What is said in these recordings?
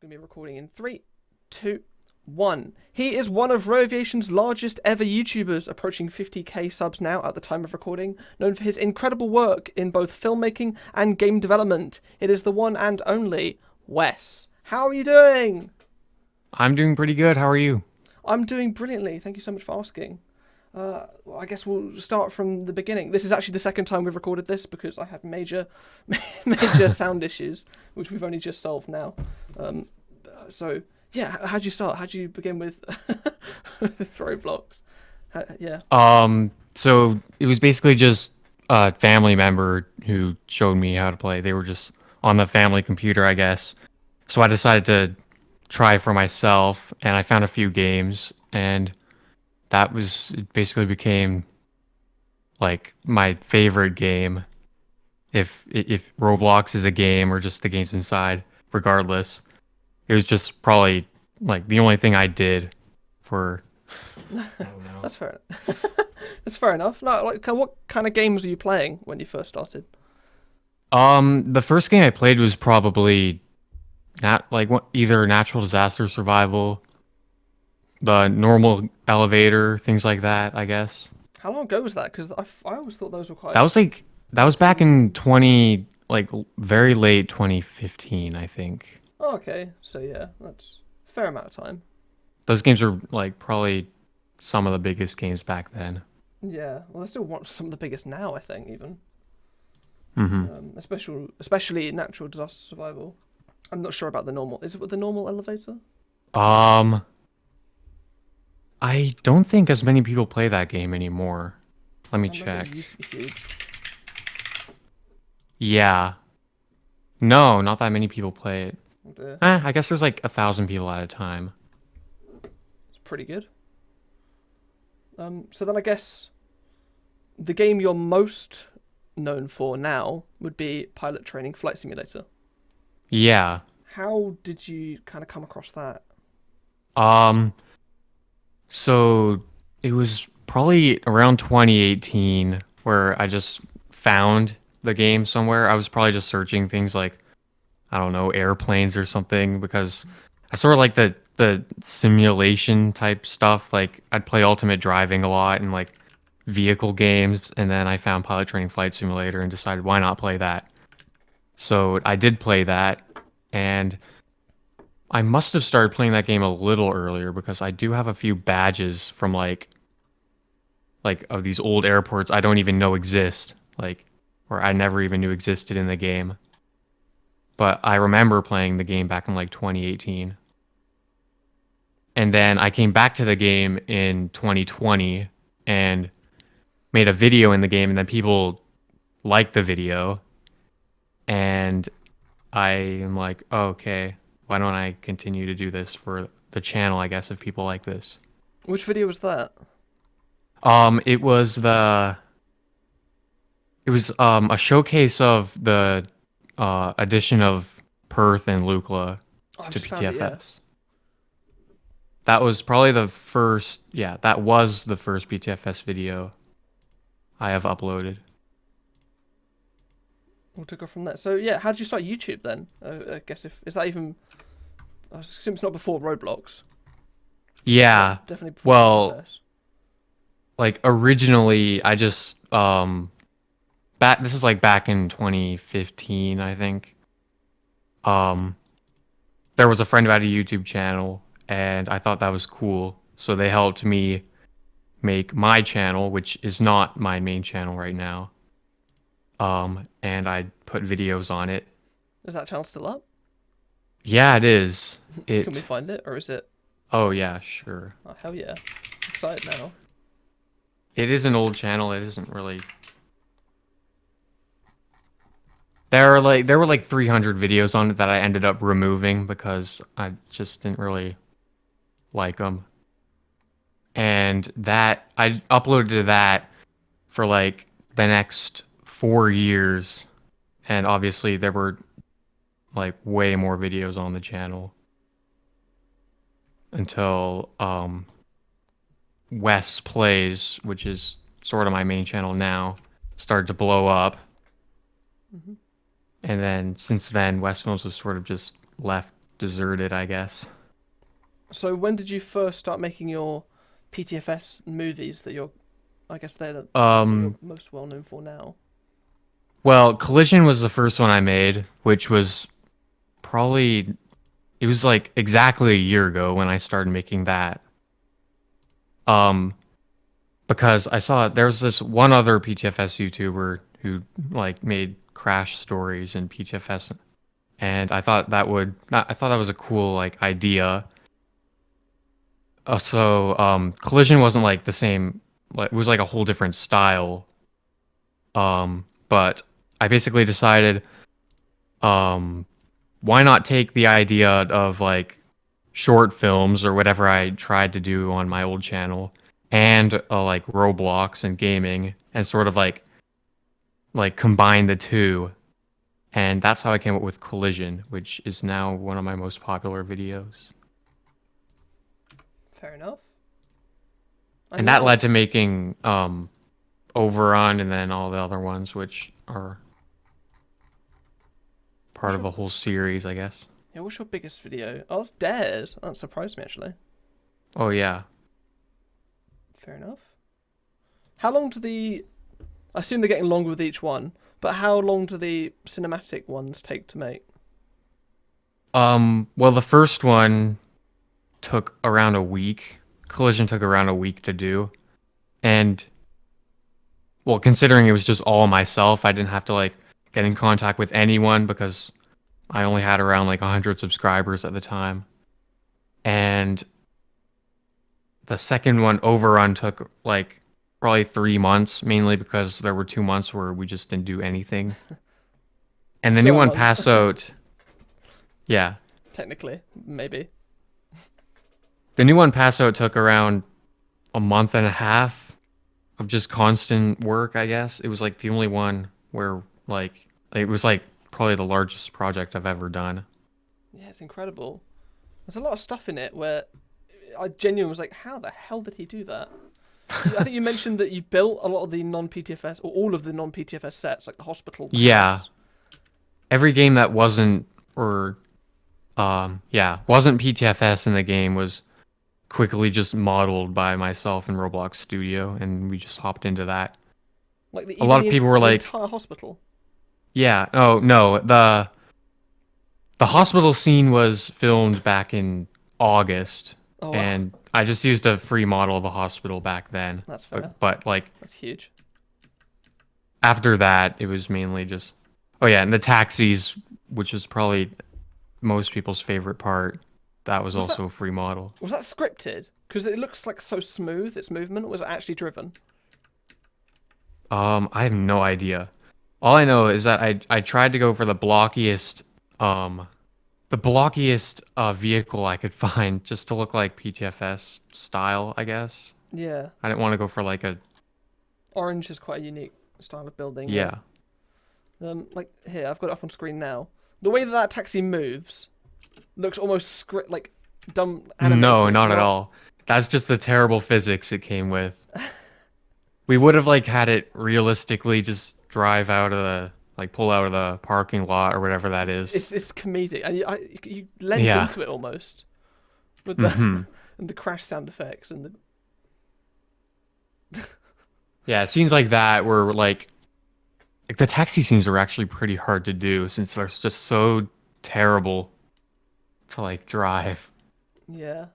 Going to be recording in 3, 2, 1. He is one of RoAviation's largest ever YouTubers, approaching 50k subs now at the time of recording, known for his incredible work in both filmmaking and game development. It is the one and only Wes. How are you doing? I'm doing pretty good. How are you? I'm doing brilliantly. Thank you so much for asking. I guess we'll start from the beginning. This is actually the second time we've recorded this because I had major sound issues, which we've only just solved now. So yeah, how'd you start? How'd you begin with Roblox? Yeah. So it was basically just a family member who showed me how to play. They were just on the family computer, I guess. So I decided to try for myself, and I found a few games, and it basically became like my favorite game. If Roblox is a game or just the games inside, regardless, it was just probably like the only thing I did for I don't know. That's fair. That's fair enough. No, like, what kind of games were you playing when you first started? The first game I played was probably either natural disaster survival, the normal elevator, things like that, I guess. How long ago was that? Because I always thought those were That quite was like that was back relatively in new. 20 like very late 2015, I think. Oh, okay, so yeah, that's a fair amount of time. Those games are like probably some of the biggest games back then. Yeah, well, they're still some of the biggest now, I think, even. hmm Especially natural disaster survival. I'm not sure about the normal. Is it with the normal elevator? Um, I don't think as many people play that game anymore. Let me I remember it check. used to be huge. Yeah. No, not that many people play it. Oh dear, I guess there's like 1,000 people at a time. it's pretty good. So then I guess the game you're most known for now would be Pilot Training Flight Simulator. Yeah. How did you kind of come across that? Um, so it was probably around 2018 where I just found the game somewhere. I was probably just searching things like, I don't know, airplanes or something because I sort of like the simulation type stuff. Like I'd play Ultimate Driving a lot and like vehicle games, and then I found Pilot Training Flight Simulator and decided why not play that. So I did play that, and I must have started playing that game a little earlier because I do have a few badges from like of these old airports I don't even know exist, like or I never even knew existed in the game. But I remember playing the game back in like 2018. And then I came back to the game in 2020 and made a video in the game, and then people liked the video, and I am like, oh, okay, why don't I continue to do this for the channel, I guess, if people like this. Which video was that? It was a showcase of the addition of Perth and Lukla Oh, I've to just found it. Yeah. PTFS. That was probably the first, yeah, that was the first PTFS video I have uploaded. We'll take off from there. So yeah, how did you start YouTube then? I guess if is that even? I assume it's not before Roblox. Yeah, Definitely before well, PTFS. like originally I just back this is like back in 2015, I think. Um there was a friend who had a YouTube channel and I thought that was cool. So they helped me make my channel, which is not my main channel right now. And I put videos on it. Is that channel still up? Yeah, it is. Can we It find it, or is it? Oh yeah, sure. Oh hell yeah! Excited now. It is an old channel. It isn't really. There were like 300 videos on it that I ended up removing because I just didn't really like them. And that I uploaded to that for like the next 4 years, and obviously there were like way more videos on the channel until Wes Plays, which is sort of my main channel now, started to blow up. Hmm. And then since then, West Films was sort of just left deserted, I guess. So when did you first start making your PTFS movies that I guess they're what you're Um, most well known for now? well, Collision was the first one I made, which was probably it was like exactly a year ago when I started making that. Um, because I saw there was this one other PTFS YouTuber who like made crash stories in PTFS, and I thought that was a cool like idea. Collision wasn't like the same, like it was like a whole different style. But I basically decided, um, why not take the idea of like short films or whatever I tried to do on my old channel and like Roblox and gaming and sort of like combine the two. And that's how I came up with Collision, which is now one of my most popular videos. Fair enough. And And that yeah, led to making Overrun and then all the other ones, which are part what's of your a whole series, I guess. what's your biggest video? Oh, it's Dares. That surprised me actually. Oh yeah. Fair enough. How long do the? I assume they're getting longer with each one, but how long do the cinematic ones take to make? Well, the first one took around a week. Collision took around a week to do. And well, considering it was just all myself, I didn't have to like get in contact with anyone because I only had around like 100 subscribers at the time. And the second one, Overrun, took like probably 3 months, mainly because there were 2 months where we just didn't do anything. And the new So a one, month, Pass Out, yeah. technically, maybe. The new one, Pass Out, took around a month and a half of just constant work, I guess. It was like the only one where like it was like probably the largest project I've ever done. Yeah, it's incredible. There's a lot of stuff in it where I genuinely was like, how the hell did he do that? I think you mentioned that you built a lot of the non-PTFS or all of the non-PTFS sets, like the hospital, the Yeah. house. Every game that wasn't wasn't PTFS in the game was quickly just modeled by myself in Roblox Studio, and we just hopped into that. Like A lot of people were the like, entire hospital. yeah, oh no, the hospital scene was filmed back in August, Oh wow, and I just used a free model of a hospital back then. that's fair. But like That's huge. after that, it was mainly just, oh yeah, and the taxis, which is probably most people's favorite part. That was Was that also a free model. was that scripted? Because it looks like so smooth, its movement. Was it actually driven? I have no idea. All I know is that I tried to go for the blockiest vehicle I could find just to look like PTFS style, I guess. Yeah, I didn't want to go for like a orange is quite a unique style of building. Yeah. yeah. Like here, I've got it up on screen now. The way that taxi moves looks almost like dumb animated. No, not at all. That's just the terrible physics it came with. We would have like had it realistically just drive out of the like pull out of the parking lot or whatever that is. It's comedic, and you lent Yeah. into it almost with the Hmm. and the crash sound effects and the Yeah, scenes like that were like the taxi scenes are actually pretty hard to do since they're just so terrible to like drive. yeah.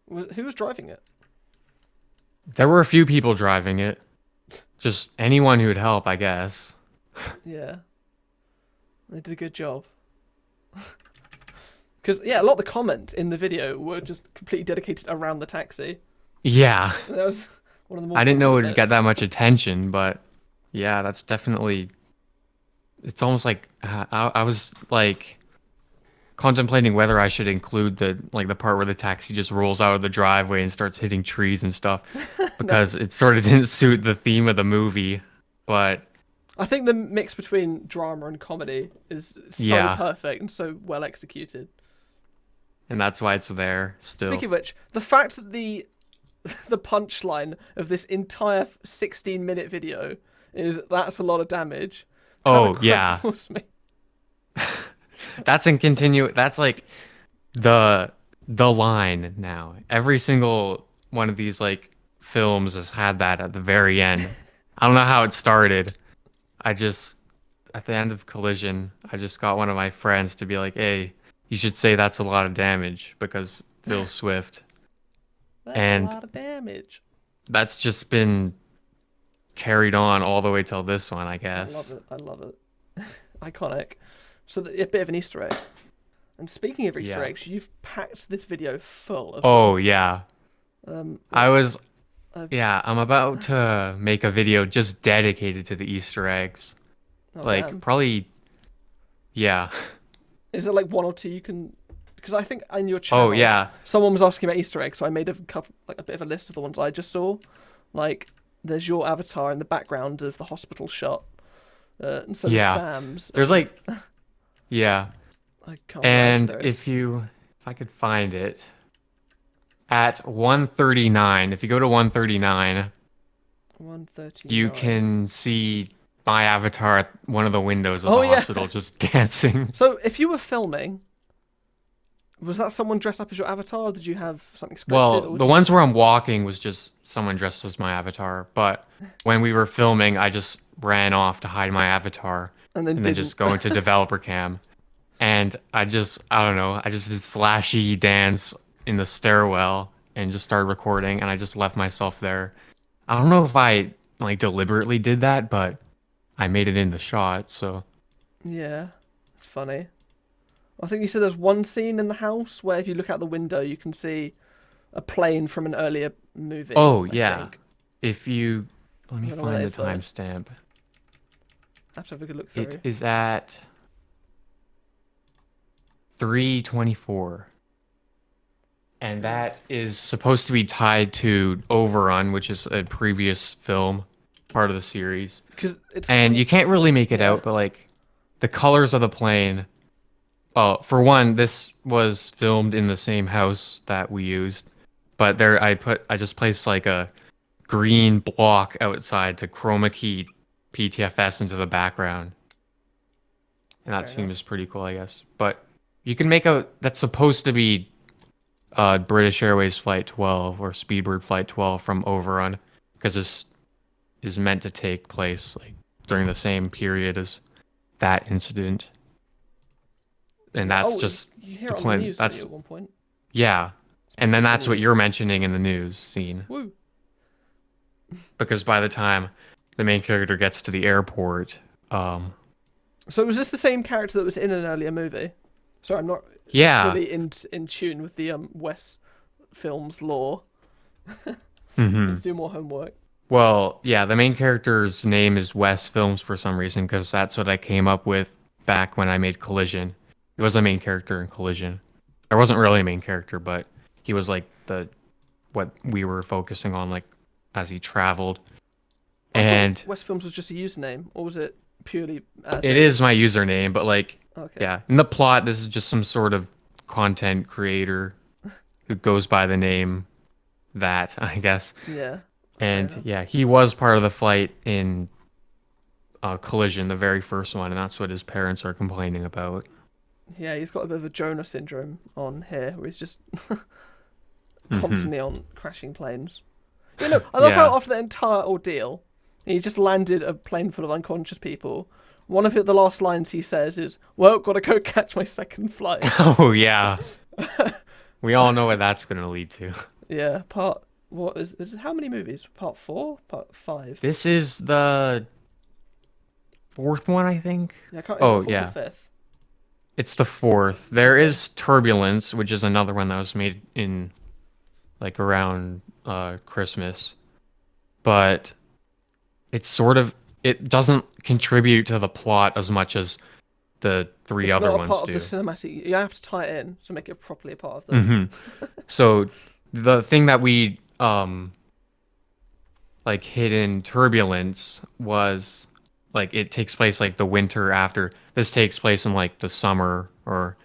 Who was driving it? There were a few people driving it. Just anyone who would help, I guess. Yeah, they did a good job. Because yeah, a lot of the comments in the video were just completely dedicated around the taxi. Yeah. And that was one of the more I didn't know it popular would get bits. that much attention, but yeah, that's definitely. It's almost like I was like contemplating whether I should include the part where the taxi just rolls out of the driveway and starts hitting trees and stuff because Nice. it sort of didn't suit the theme of the movie. But I think the mix between drama and comedy is so yeah, perfect and so well executed. and that's why it's there still. Speaking of which, the fact that the the punchline of this entire 16-minute video is that's a lot of damage kind Oh of yeah, cripples me. that's in continue. That's like the line now. Every single one of these like films has had that at the very end. I don't know how it started. I just at the end of Collision, I just got one of my friends to be like, "Hey, you should say that's a lot of damage because Phil Swift." That's a And lot of damage. that's just been carried on all the way till this one, I I love guess. it. I love it. Iconic. So a bit of an Easter egg. And speaking of Easter Yeah. eggs, you've packed this video full of them. Oh, yeah. I What? was Uh, Yeah, I'm about to make a video just dedicated to the Easter eggs. oh Like damn. probably yeah. Is there like one or two you can? Because I think in your Oh, channel, yeah. someone was asking about Easter eggs, so I made a couple, like a bit of a list of the ones I just saw. Like, there's your avatar in the background of the hospital shot, and so does Yeah. Sam's. There's And like yeah. I can't remember what else And there is. if I could find it at 139, if you go to 139, you 139. can see my avatar at one of the windows of Oh the yeah. hospital just dancing. So if you were filming, was that someone dressed up as your avatar? Or did you have something scripted, Well, or the did you ones just? where I'm walking was just someone dressed as my avatar, but when we were filming, I just ran off to hide my avatar And then and then didn't. just go into developer cam. And I don't know, I just did slashy dance in the stairwell and just started recording and I just left myself there. I don't know if I like deliberately did that, but I made it in the shot, so Yeah, it's funny. I think you said there's one scene in the house where if you look out the window, you can see a plane from an earlier movie. oh I yeah. think. If you let I me don't know what that find the is though. timestamp. I have to have a good look It through. is at 3:24. And Three. that is supposed to be tied to Overrun, which is a previous film, part of the series. Because it's And you can't really make it yeah. out, but like the colors of the plane. Well, for one, this was filmed in the same house that we used, but there I just placed like a green block outside to chroma key PTFS into the background. And that Fair enough. seems pretty cool, I guess. But you can make out that's supposed to be British Airways Flight 12 or Speedbird Flight 12 from Overrun, because this is meant to take place like during the same period as that incident, and Yeah. that's Oh, just you hear the it on the plan. news, don't you? That's At one point, yeah, it's and then the that's what news. you're mentioning in the news scene, Woo. because by the time the main character gets to the airport, um, So was this the same character that was in an earlier movie? Sorry, I'm not yeah, fully in tune with the Wes films lore. Need hmm to do more homework. well, yeah, the main character's name is Wes Films for some reason, because that's what I came up with back when I made Collision. He was a main character in Collision. There wasn't really a main character, but he was like the what we were focusing on, like as he traveled. I thought And West Films was just a username, or was it purely as it a? is my username, but like, Okay. yeah, in the plot, this is just some sort of content creator who goes by the name that, I guess. Yeah. Fair And enough. yeah, he was part of the flight in Collision, the very first one, and that's what his parents are complaining about. Yeah, he's got a bit of a Jonah syndrome on here, where he's just Hmm constantly on crashing planes. You know, I love how Yeah. after the entire ordeal, he just landed a plane full of unconscious people. One of the last lines he says is, "Well, gotta go catch my second flight." Oh, yeah. We all know what that's going to lead to. Yeah, part. What is how many movies? Part 4? Part 5? This is the fourth one, I think. Yeah, I can't. Is it Oh, the fourth or yeah. fifth? It's the fourth. There Okay. is Turbulence, which is another one that was made in like around Christmas, but it's sort of it doesn't contribute to the plot as much as the three It's other not a ones part of the do. cinematic. You have to tie it in to make it properly a part of the. hmm So the thing that we like hid in Turbulence was like it takes place like the winter after. This takes place in like the summer or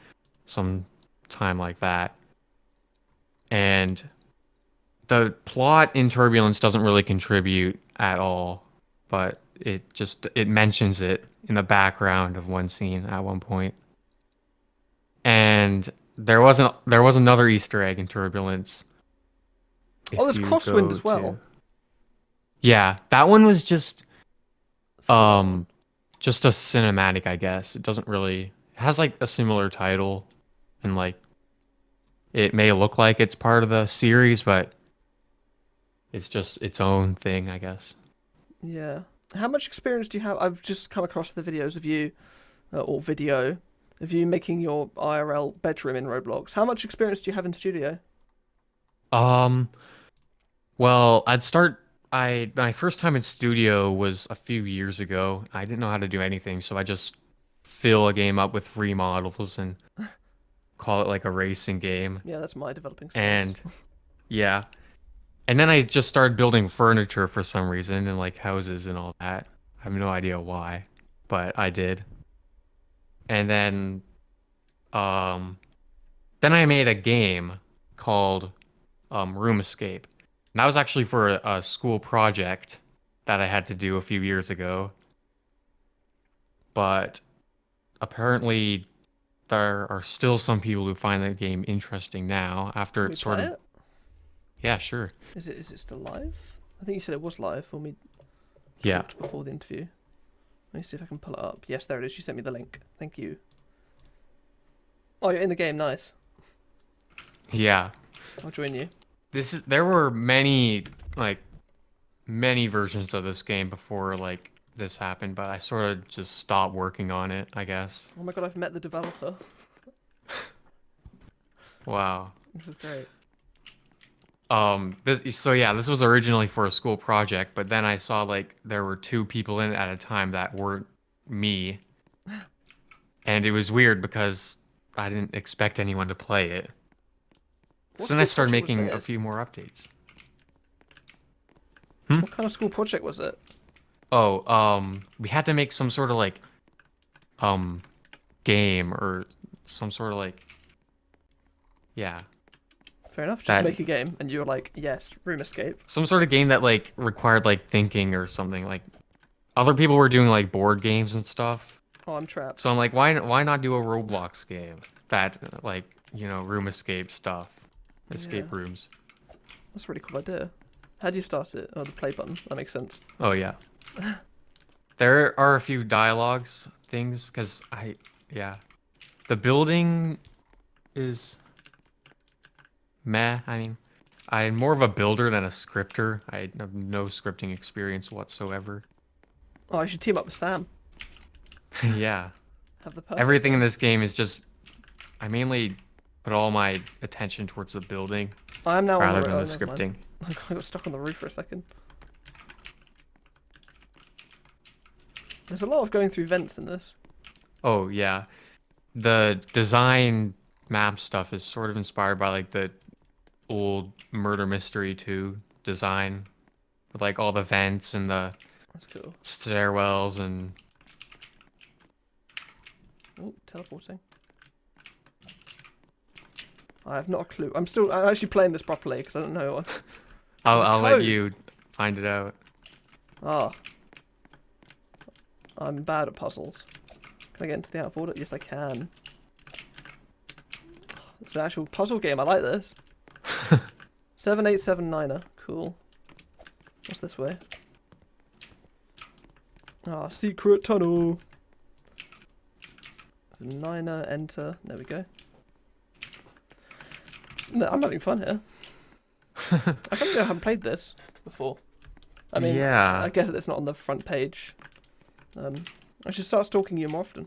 some time like that. And the plot in Turbulence doesn't really contribute at all, but it mentions it in the background of one scene at one point. And there was another Easter egg in Turbulence. Oh, If there's you Crosswind go as well. to Yeah, that one was Forgot. just a cinematic, I guess. It doesn't really it has like a similar title and like it may look like it's part of the series, but it's just its own thing, I guess. Yeah. How much experience do you have? I've just come across the videos of you, or video, of you making your IRL bedroom in Roblox. How much experience do you have in studio? Um, well, my first time in studio was a few years ago. I didn't know how to do anything, so I just fill a game up with free models and call it like a racing game. Yeah, that's my developing skills. And yeah. And then I just started building furniture for some reason and like houses and all that. I have no idea why, but I did. And um then I made a game called Room Escape. And that was actually for a school project that I had to do a few years ago. But apparently there are still some people who find that game interesting now after Can it we sort play of it? yeah, sure. Is it still live? I think you said it was live when we Yeah. talked before the interview. Let me see if I can pull it up. Yes, there it is. You sent me the link. Thank you. Oh, you're in the game. Nice. Yeah. I'll join you. There were many versions of this game before like this happened, but I sort of just stopped working on it, I guess. Oh my god, I've met the developer. Wow. This is great. This was originally for a school project, but then I saw like there were two people in it at a time that weren't me. And it was weird because I didn't expect anyone to play it. What So then I school started project was making a this? few more updates. What kind of school project was it? Oh, we had to make some sort of like um game or some sort of like yeah, Fair enough. Just that make a game, and you were like, yes, room escape. some sort of game that like required like thinking or something. Like other people were doing like board games and stuff. Oh, I'm trapped. So I'm like, why not do a Roblox game that like, room escape stuff, Yeah, escape rooms. that's a really cool idea. How do you start it? Oh, the play button. That makes sense. Oh yeah. There are a few dialogues things because yeah. The building is meh. I mean, I'm more of a builder than a scripter. I have no scripting experience whatsoever. Oh, I should team up with Sam. Yeah. Have the perfect Everything in game. this game is just I mainly put all my attention towards the building I am now on rather the than roof. the Oh, never mind. scripting. I got stuck on the roof for a second. There's a lot of going through vents in this. Oh yeah. The design map stuff is sort of inspired by like the old Murder Mystery 2 design with like all the vents and the That's cool. stairwells and Oh, teleporting. I have not a clue. I'm actually playing this properly because I don't know. There's a I'll let code. you find it out. Ah, I'm bad at puzzles. Can I get into the out of order? Yes, I can. It's an actual puzzle game. I like this. 7879er. Cool. What's this way? Ah, secret tunnel. Niner, enter. There we go. No, I'm having fun here. I can't believe I haven't played this before. I mean, Yeah. I guess it's not on the front page. I should start stalking you more often.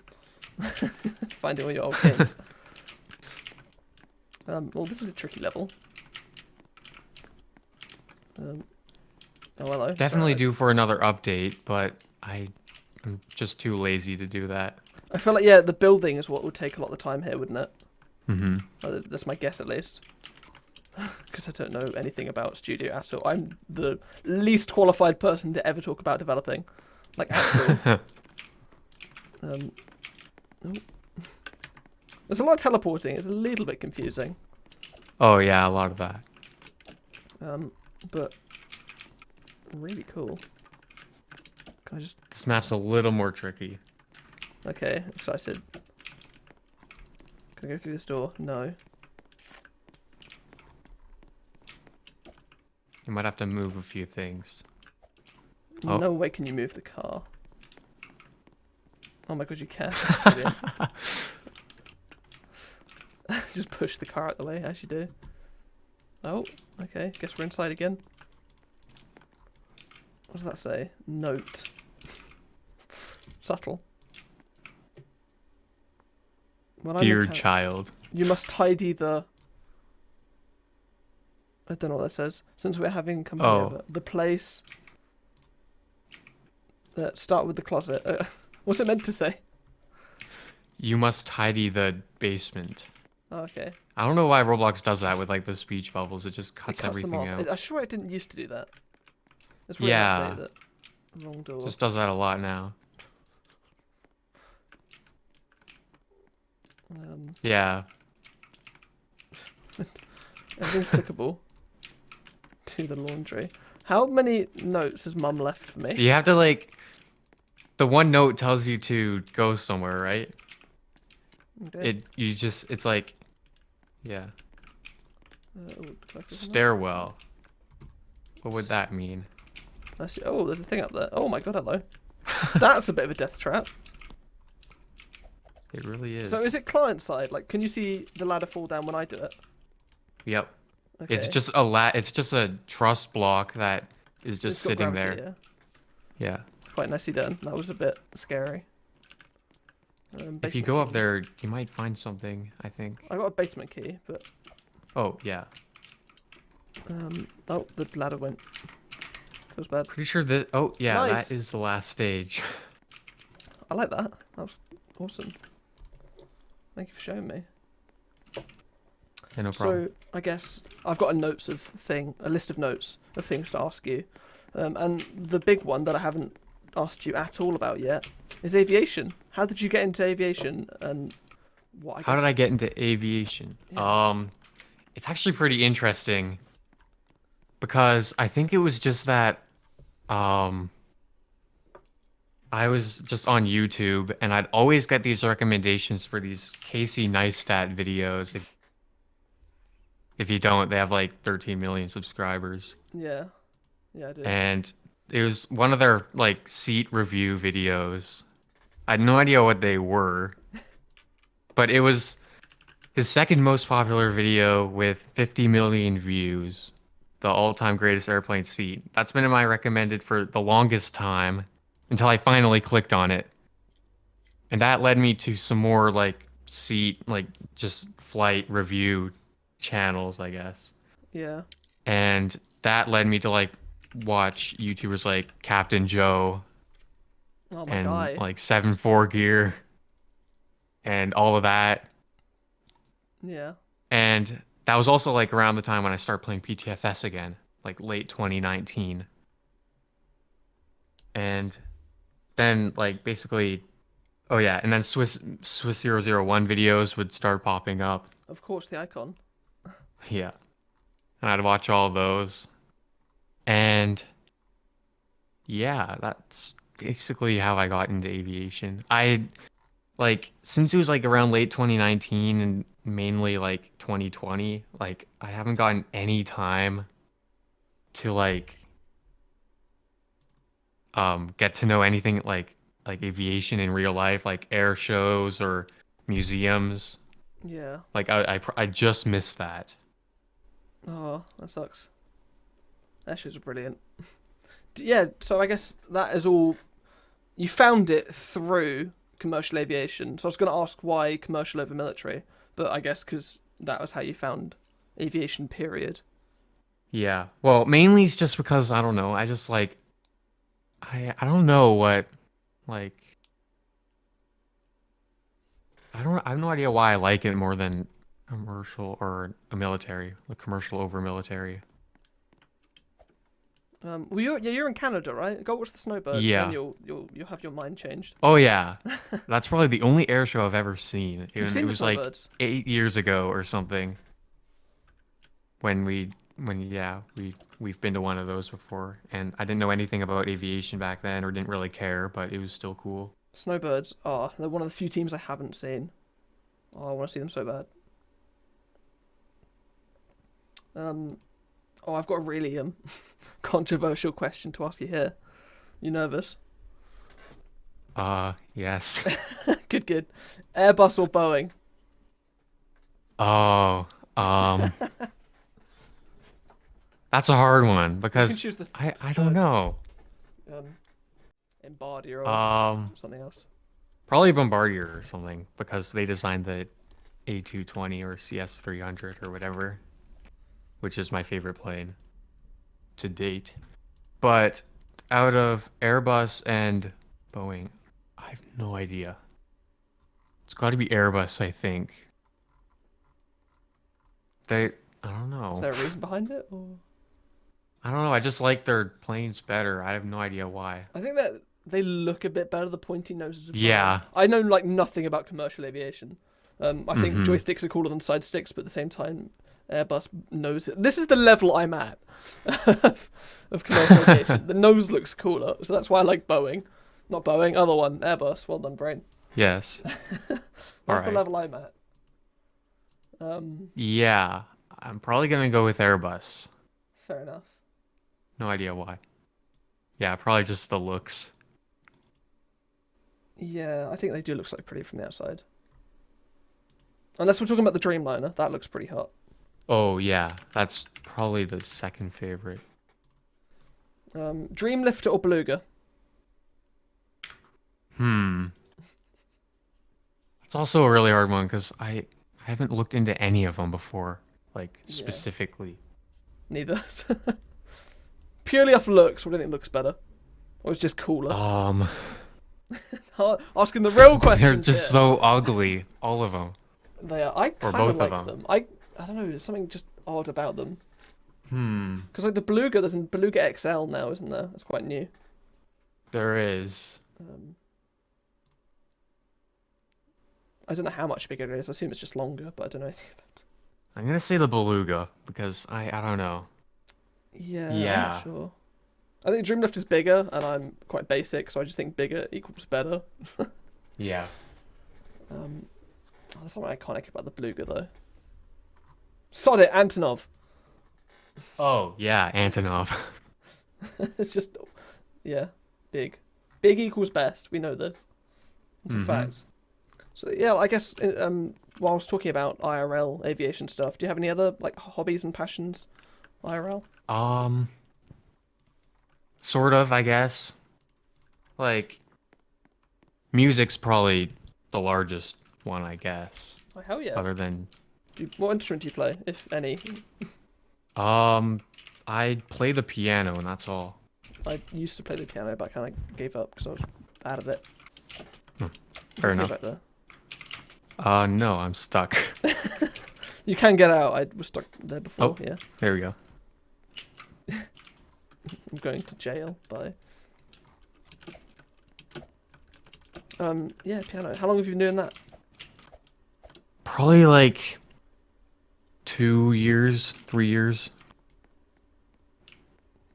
Finding all your old games. Well, this is a tricky level. Oh, hello. Definitely Sorry, due for another update, but I'm just too lazy to do that. I feel like, yeah, the building is what would take a lot of the time here, wouldn't it? Mm-hmm. That's my guess, at least. Because I don't know anything about studio at all. I'm the least qualified person to ever talk about developing. Like, at all. Oh. There's a lot of teleporting. It's a little bit confusing. Oh yeah, a lot of that. But really cool. Can I just... This map's a little more tricky. Okay, excited. Can I go through this door? No. You might have to move a few things. Oh. No way can you move the car. Oh my god, you can. Brilliant. Just push the car out the way, as you do. Oh, okay. Guess we're inside again. What does that say? Note. Subtle. When Dear child. You must tidy the... I don't know what that says. Since we're having company over. The place... start with the closet. What's it meant to say? You must tidy the basement. Oh, okay. I don't know why Roblox does that with like the speech bubbles. It just cuts everything out. I'm sure it didn't used to do that. It's really yeah. that. Wrong door. Just does that a lot now. Yeah. Everything's clickable. To the laundry. How many notes has Mum left for me? You have to like... The one note tells you to go somewhere, right? Okay. It's like... Yeah. Like Stairwell. What would that mean? I see. Oh, there's a thing up there. Oh my god, hello. That's a bit of a death trap. It really is. So is it client side? Like, can you see the ladder fall down when I do it? Yep. Okay. It's just a truss block that is just sitting gravity, there. Yeah. It's quite nicely done. That was a bit scary. If you go up there, you might find something, I think. I got a basement key, but... Oh, yeah. Oh, the ladder went. Feels bad. Pretty sure that... Oh, yeah, Nice. that is the last stage. I like that. That was awesome. Thank you for showing me. Yeah, no problem. So, I guess I've got a list of notes of things to ask you. And the big one that I haven't asked you at all about yet is aviation. How did you get into aviation, and what? How did I get into aviation? Yeah. It's actually pretty interesting because I think it was just that I was just on YouTube and I'd always get these recommendations for these Casey Neistat videos. If you don't, they have like 13 million subscribers. Yeah. Yeah, I do. And it was one of their like seat review videos. I had no idea what they were, but it was his second most popular video with 50 million views. The all-time greatest airplane seat. That's been in my recommended for the longest time until I finally clicked on it. And that led me to some more like just flight review channels, I guess. Yeah. And that led me to like watch YouTubers like Captain Joe and like 7-4 Gear and all of that. Yeah. And that was also like around the time when I started playing PTFS again, like late 2019. And then like basically, oh yeah, and then Swiss 001 videos would start popping up. Of course, the icon. Yeah. And I'd watch all those. And yeah, that's basically how I got into aviation. Since it was like around late 2019 and mainly like 2020, like I haven't gotten any time to like get to know anything like aviation in real life, like air shows or museums. Yeah. Like I just missed that. Oh, that sucks. That shows are brilliant. Yeah, so I guess that is all. You found it through commercial aviation. So I was going to ask why commercial over military, but I guess because that was how you found aviation, period. Yeah. Well, mainly it's just because I don't know. I just like I don't know what like I have no idea why I like it more than commercial or a military, like commercial over military. Well, you're in Canada, right? Go watch the snowbirds. Yeah. Then you'll have your mind changed. Oh yeah, that's probably the only air show I've ever seen. You've seen It the was like snowbirds? 8 years ago or something. When we've been to one of those before, and I didn't know anything about aviation back then, or didn't really care, but it was still cool. Snowbirds are they're one of the few teams I haven't seen. Oh, I want to see them so bad. Oh, I've got a really controversial question to ask you here. You nervous? Yes. Good, good. Airbus or Boeing? Oh, um, that's a hard one You can because choose the I don't third. know. Um, Bombardier or Um, something else. Probably Bombardier or something because they designed the A220 or CS300 or whatever, which is my favorite plane to date. But out of Airbus and Boeing, I have no idea. It's got to be Airbus, I think. They, I don't Is know. there a reason behind it? Or I don't know. I just like their planes better. I have no idea why. I think that they look a bit better. The pointy noses of Boeing. Yeah. I know like nothing about commercial aviation. I think Mm-hmm. joysticks are cooler than side sticks, but at the same time, Airbus knows it. This is the level I'm at of commercial aviation. The nose looks cooler, so that's why I like Boeing. Not Boeing, other one, Airbus. Well done, brain. Yes. All That's the right. level I'm at. Yeah. I'm probably gonna go with Airbus. Fair enough. No idea why. Yeah, probably just the looks. Yeah, I think they do look slightly pretty from the outside. Unless we're talking about the Dreamliner, that looks pretty hot. Oh yeah, that's probably the second favorite. Dreamlifter or Beluga? Hmm. It's also a really hard one because I haven't looked into any of them before, like Yeah, specifically. neither. Purely off looks, what do you think looks better? Or it's just cooler? Um, Asking the real they're questions just here. so ugly, all of them, They are. I or kind of both of like them. them. I don't know. There's something just odd about them. Hmm. Because like the Beluga, there's a Beluga XL now, isn't there? That's quite new. There is. Um, I don't know how much bigger it is. I assume it's just longer, but I don't know anything about it. I'm gonna say the Beluga because I don't know. Yeah, I'm not Yeah. sure. I think Dreamlift is bigger, and I'm quite basic, so I just think bigger equals better. Yeah. There's something iconic about the Beluga, though. Sod it, Antonov. Oh yeah, Antonov. It's just, yeah, big. Big equals best. We know this. It's a Mhm. fact. So yeah, I guess while I was talking about IRL aviation stuff, do you have any other like hobbies and passions? IRL. Um, sort of, I guess. Like music's probably the largest one, I guess. Oh, hell yeah. Other than What instrument do you play, if any? um, I play the piano and that's all. I used to play the piano, but I kind of gave up because I was out of it. Fair Okay, enough. back there. No, I'm stuck. You can get out. I was stuck there before. Oh. Yeah, There we go. I'm going to jail. Bye. Yeah, piano. How long have you been doing that? Probably like 2 years, 3 years.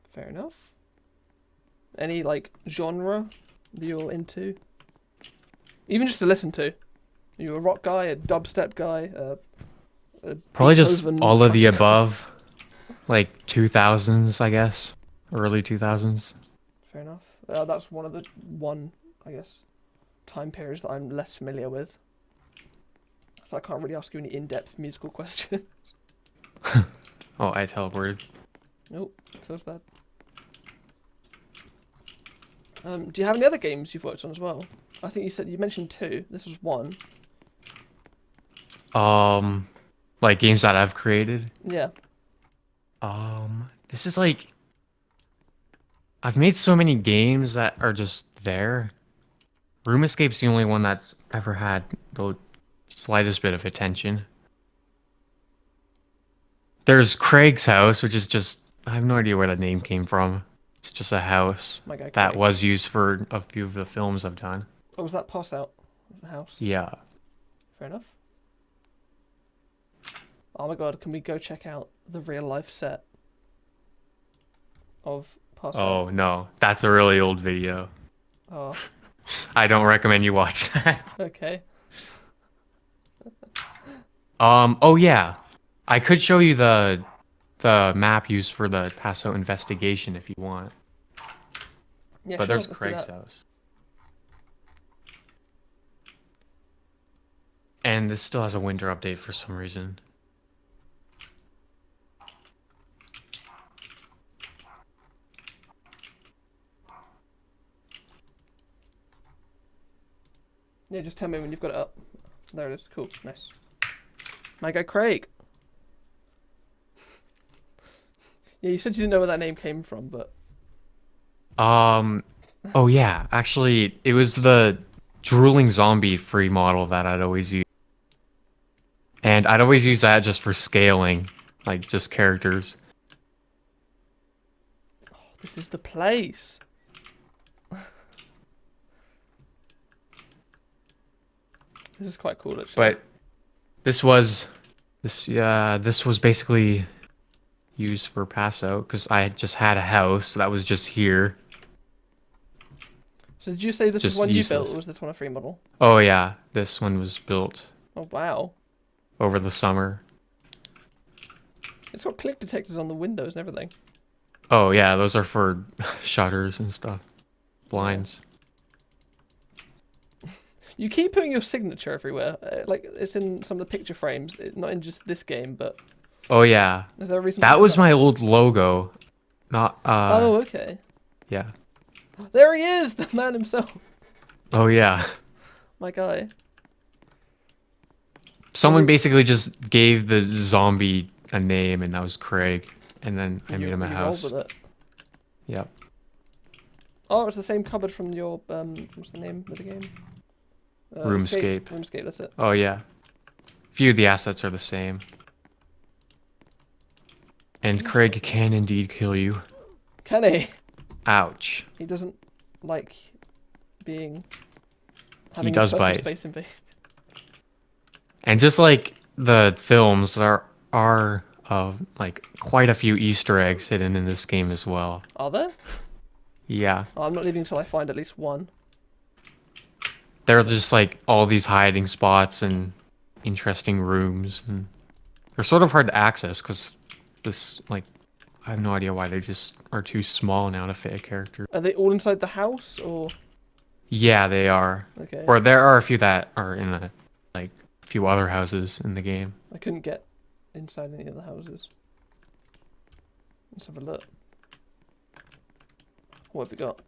Fair enough. Any like genre that you're into? Even just to listen to. Are you a rock guy, a dubstep guy, a Probably just Beethoven all of the classical? above. Like 2000s, I guess. Early 2000s. Fair enough. That's one, I guess, time periods that I'm less familiar with. So I can't really ask you any in-depth musical questions. Oh, I teleported. Nope, feels bad. Do you have any other games you've worked on as well? I think you mentioned two. This was one. Like games that I've created. Yeah. This is like I've made so many games that are just there. Room Escape's the only one that's ever had the slightest bit of attention. There's Craig's house, which is just I have no idea where that name came from. It's just a house My guy that Craig. was used for a few of the films I've done. Oh, was that pass out of the house? Yeah. Fair enough. Oh my god, can we go check out the real life set of pass out? Oh no, that's a really old video. Oh, I don't recommend you watch that. okay. Oh yeah, I could show you the map used for the Paso investigation if you want. Yeah, But sure. there's Let's do Craig's that. house. And this still has a winter update for some reason. Yeah, just tell me when you've got it up. There it is. Cool. Nice. My guy Craig. Yeah, you said you didn't know where that name came from, but Oh yeah, actually, it was the drooling zombie free model that I'd always use. And I'd always use that just for scaling, like just characters. this is the place. This is quite cool, actually. But this was basically used for Paso because I just had a house that was just here. So did you say this is Just one you useless. built, or was this one a free model? Oh yeah, this one was built Oh wow. over the summer. It's got click detectors on the windows and everything. Oh yeah, those are for shutters and stuff. Blinds. You keep putting your signature everywhere. Like it's in some of the picture frames. Not in just this game, but Oh yeah. is there a reason? That was my old logo. Not Oh, okay. yeah. There he is, the man himself. Oh yeah. My guy. Someone basically just gave the zombie a name and that was Craig. And then I made him a you house. rolled with it. Yep. Oh, it's the same cupboard from your what's the name of the game? Roomscape. Roomscape, that's it. Oh yeah. Few of the assets are the same. And Craig can indeed kill you. Can he? Ouch. He doesn't like being having He his does personal bite. space invaded. And just like the films, there are like quite a few Easter eggs hidden in this game as well. Are there? Yeah. Oh, I'm not leaving until I find at least one. There are just like all these hiding spots and interesting rooms, and they're sort of hard to access because this like I have no idea why they just are too small now to fit a character. Are they all inside the house or? Yeah, they are. Okay. Or there are a few that are in a like a few other houses in the game. I couldn't get inside any of the houses. Let's have a look. What have we got?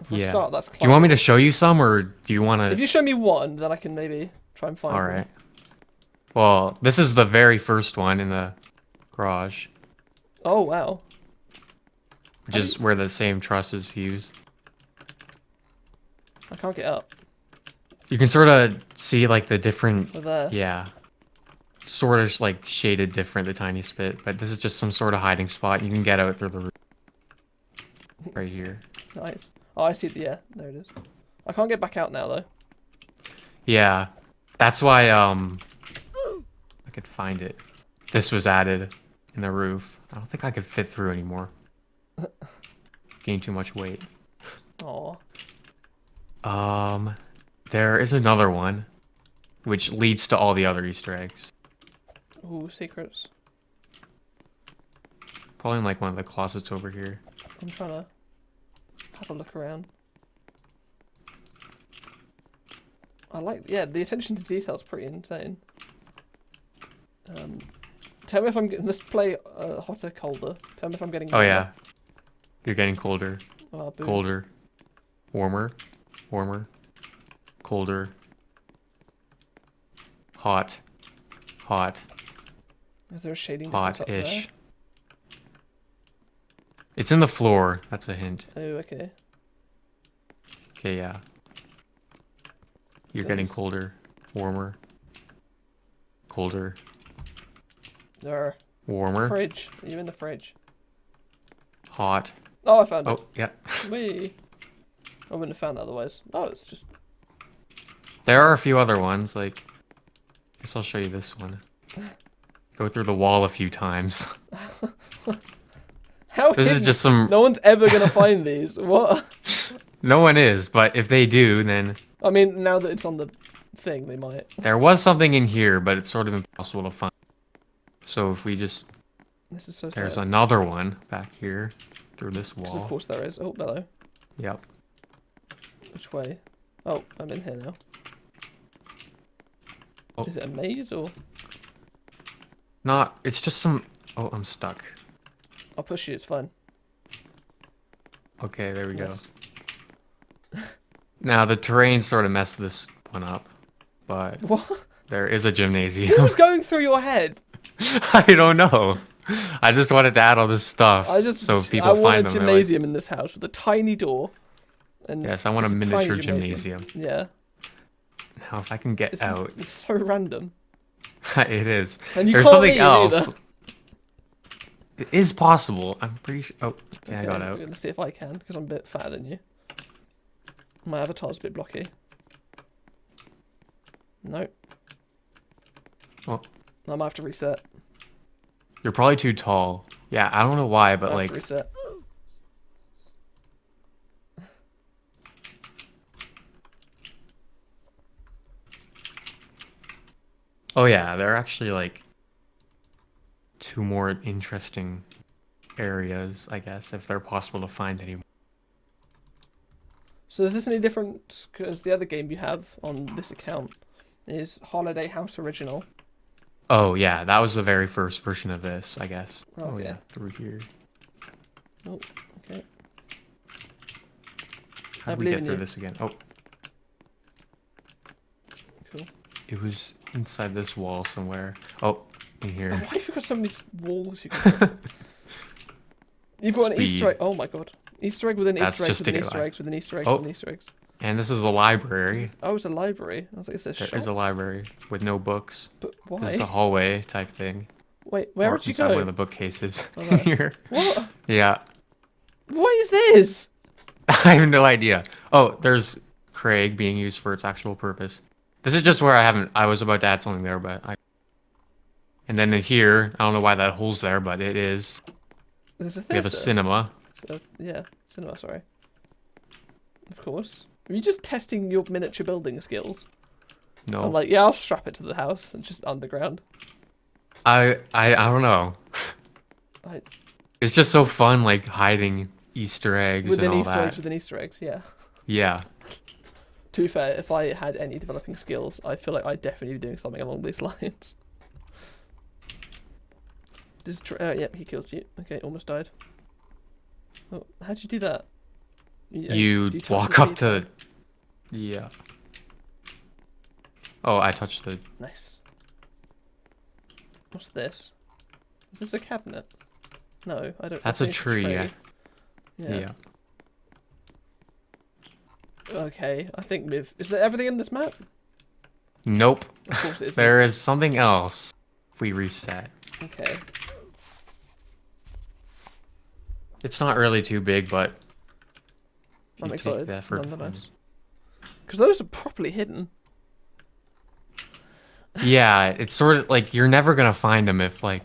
If we Yeah. start, that's Do you want me to climbable. show you some, or do you want If to? you show me one, then I can maybe try and find All one. right. Well, this is the very first one in the garage, Oh wow. which is where the same truss is used. I can't get up. You can sort of see like the different, We're there. yeah, sort of like shaded different the tiniest bit, but this is just some sort of hiding spot. You can get out through the roof right here. Nice. Oh, I see. Yeah, there it is. I can't get back out now though. Yeah, that's why I could find it. This was added in the roof. I don't think I could fit through anymore. Gain too much weight. Oh. There is another one, which leads to all the other Easter eggs. Ooh, secrets. Probably in like one of the closets over here. I'm trying to have a look around. I like, yeah, the attention to detail is pretty insane. Tell me if I'm getting, let's play hotter, colder. Tell me if I'm getting Oh warmer. yeah, you're getting colder, Oh, boom. colder, warmer, warmer, colder, hot, hot, Is there a shading difference up there? hot-ish. It's in the floor. That's a hint. Oh, okay. Okay, yeah. You're So getting this- colder, warmer, colder, There. warmer, Fridge. Are you in the fridge? hot. Oh, I found it. Oh, yeah. Whee. I wouldn't have found it otherwise. Oh, it's just... There are a few other ones, like... I guess I'll show you this one. Go through the wall a few times. How This is hidden? just some... No one's ever gonna find these. What? No one is, but if they do, then... I mean, now that it's on the thing, they might. There was something in here, but it's sort of impossible to find. So if we just... This is so sad. There's another one back here through this Because wall. of course there is. Oh, hello. Yep. Which way? Oh, I'm in here now. Oh. Is it a maze or? Not. It's just some... Oh, I'm stuck. I'll push you, it's fine. Okay, there we go. Yes. Now, the terrain sort of messed this one up, but What? there is a What gymnasium. was going through your head? I don't know. I just wanted to add all this stuff so people I want find a them. gymnasium in this house with a tiny door. And Yes, I want a it's miniature tiny gymnasium. Yeah. Now, if I can get out... It's so random. It is. And you There's can't something leave else. either. It is possible. I'm pretty sure... Oh, yeah, Okay, I got I'm out. gonna see if I can, because I'm a bit fatter than you. My avatar's a bit blocky. Nope. Oh. I might have to reset. You're probably too tall. Yeah, I don't know why, but I have like... to reset. Oh yeah, there are actually like 2 more interesting areas, I guess, if they're possible to find anymore. So is this any different? Because the other game you have on this account is Holiday House Original. Oh yeah, that was the very first version of this, I guess. Oh Okay. yeah, through here. Oh, okay. How I do we believe get in through you. this again? Oh, Cool. it was inside this wall somewhere. Oh, in Oh, here. why have you got so many walls you can You've got an Speed. Easter egg. Oh my god. Easter egg within That's Easter eggs just to within get Easter light. eggs within Easter eggs Oh. within Easter eggs. And this is a library. Oh, it's a library. I was like, it's a There shop. is a library with no books. But why? This is a hallway type thing. Wait, where Or would you inside go? one of the bookcases Oh, in there. here. What? Yeah. What is this? I have no idea. Oh, there's Craig being used for its actual purpose. This is just where I was about to add something there, but I... And then in here, I don't know why that hole's there, but it is. There's a We have a theatre. cinema. So, yeah, cinema, sorry. Of course. Are you just testing your miniature building skills? No. I'm like, yeah, I'll strap it to the house and just underground. I don't know. I, It's just so fun, like, hiding Easter eggs within and all Easter that. eggs, within Easter eggs, yeah. Yeah. To be fair, if I had any developing skills, I feel like I'd definitely be doing something along these lines. Yep, he kills you. Okay, almost died. Oh, how'd you do that? You touch walk the up people? to... Yeah. Oh, I touched the... Nice. What's this? Is this a cabinet? No, I don't. That's I a think it's tree, yeah. Yeah. Yeah. Okay, I think we've... Is there everything in this map? Nope. Of course it isn't. There is something else if we reset. Okay. It's not really too big, but... if I'm you excited, take the effort to find nonetheless. Because those are properly hidden. it. Yeah, it's sort of like you're never gonna find them if like...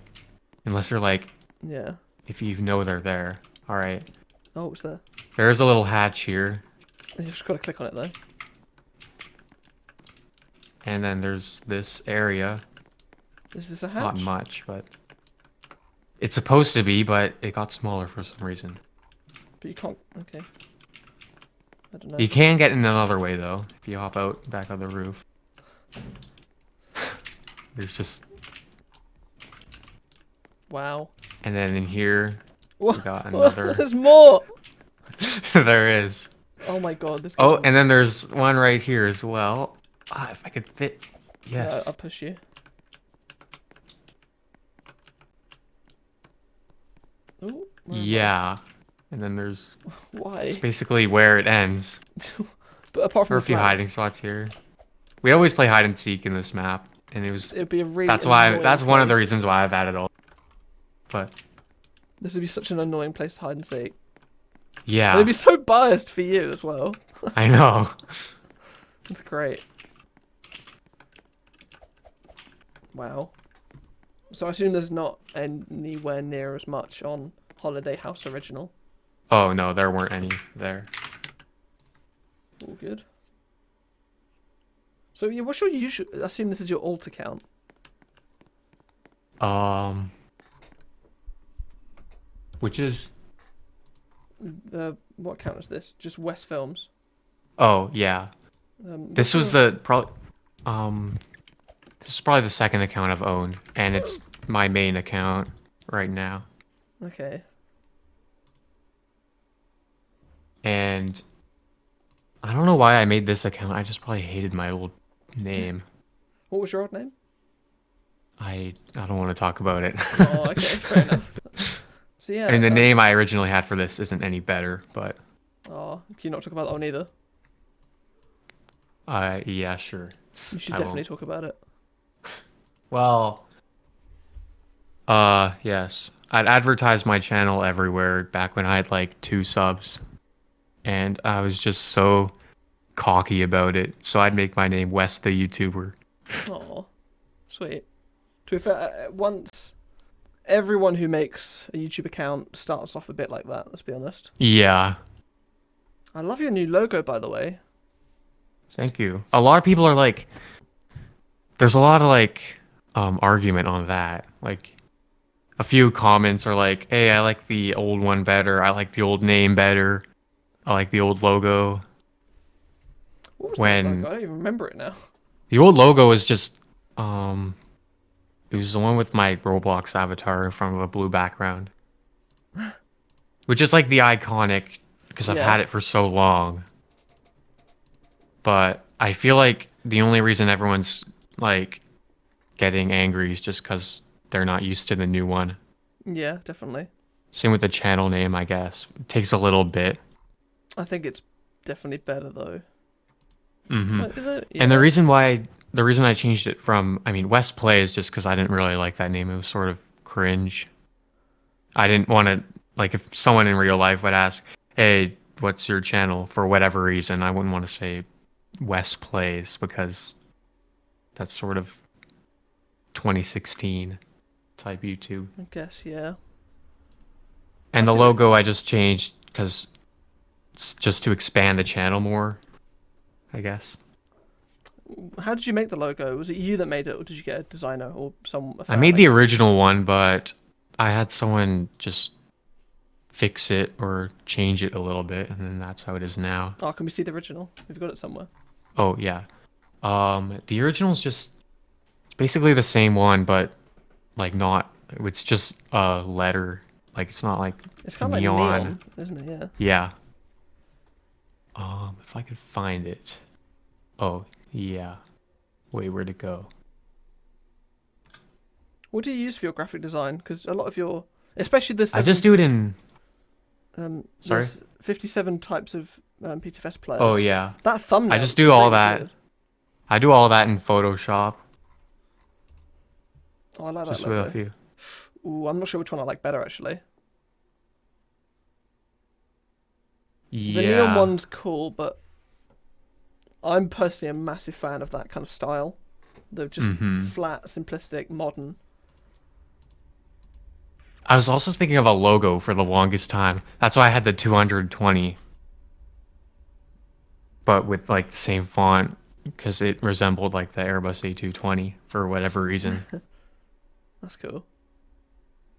Unless they're like... Yeah. If you know they're there. Alright. Oh, it's there. There's a little hatch here. You've just got to click on it though. And then there's this area. Is this a hatch? Not much, but... It's supposed to be, but it got smaller for some reason. But you can't... Okay. I don't know. You can get in another way, though, if you hop out back on the roof. There's just... Wow. And then in here, we What? got another... There's more! There is. Oh my god, this Oh, goes- and then there's one right here as well. Ah, if I could fit... Yes. Yeah, I'll push you. Ooh, where am I? Yeah. And then there's... Why? It's basically where it ends. But apart There from are a the few flag, hiding spots here. We always play hide and seek in this map, and it was... it'd be a really That's why. annoying That's one of the place. reasons why I've added all. But This would be such an annoying place to hide and seek. yeah, It'd be so biased for you as well. I know. That's great. Wow. So I assume there's not anywhere near as much on Holiday House Original. Oh no, there weren't any there. All good. So yeah, what's your usual? I assume this is your alt account. Which is What account is this? Just West Films. oh yeah. What's This was your? the probably this is probably the second account I've owned, and it's my main account right now. Okay. And I don't know why I made this account. I just probably hated my old name. What was your old name? I don't want to talk about it. Oh, okay, fair enough. So I mean, yeah. the name I originally had for this isn't any better, but Oh, can you not talk about that one either? yeah, sure. You should I definitely won't. talk about it. Well, yes. I'd advertise my channel everywhere back when I had like 2 subs, and I was just so cocky about it. So I'd make my name West the YouTuber. Oh, sweet. To be fair, once everyone who makes a YouTube account starts off a bit like that. Let's be honest. Yeah, I love your new logo, by the way. thank you. A lot of people are like, there's a lot of like argument on that. Like a few comments are like, "Hey, I like the old one better. I like the old name better. I like the old logo." What was the old logo? When I don't even remember it now. the old logo is just um it was the one with my Roblox avatar in front of a blue background. Which is like the iconic because I've Yeah. had it for so long. But I feel like the only reason everyone's like getting angry is just because they're not used to the new one. Yeah, definitely. Same with the channel name, I guess. It takes a little bit. I think it's definitely better though. Hmm. Is it? And Yeah. the reason I changed it from, I mean, West Play is just because I didn't really like that name. It was sort of cringe. I didn't want to, like, if someone in real life would ask, "Hey, what's your channel?" for whatever reason, I wouldn't want to say West Plays because that's sort of 2016 type YouTube. I guess. Yeah. I And the see. logo I just changed because it's just to expand the channel more, I guess. How did you make the logo? Was it you that made it, or did you get a designer or a I fan? made I the guess. original one, but I had someone just fix it or change it a little bit, and then that's how it is now. Oh, can we see the original? We've got it somewhere. Oh yeah. The original's just it's basically the same one, but like not. It's just a letter. Like it's not like It's kind of like neon. neon, isn't it? Yeah. Yeah. If I could find it. Oh yeah. Wait, where'd it go? What do you use for your graphic design? Because a lot of your, especially the I just do it in. Sorry. there's 57 types of PTFS players. Oh yeah. That thumbnail. I just Looks do all really that. good. I do all that in Photoshop. Oh, I like that Just with a logo. few. Ooh, I'm not sure which one I like better actually. The neon Yeah. one's cool, but I'm personally a massive fan of that kind of style. They're just Mm-hmm. flat, simplistic, modern. I was also thinking of a logo for the longest time. That's why I had the 220, but with like the same font because it resembled like the Airbus A220 for whatever reason. That's cool.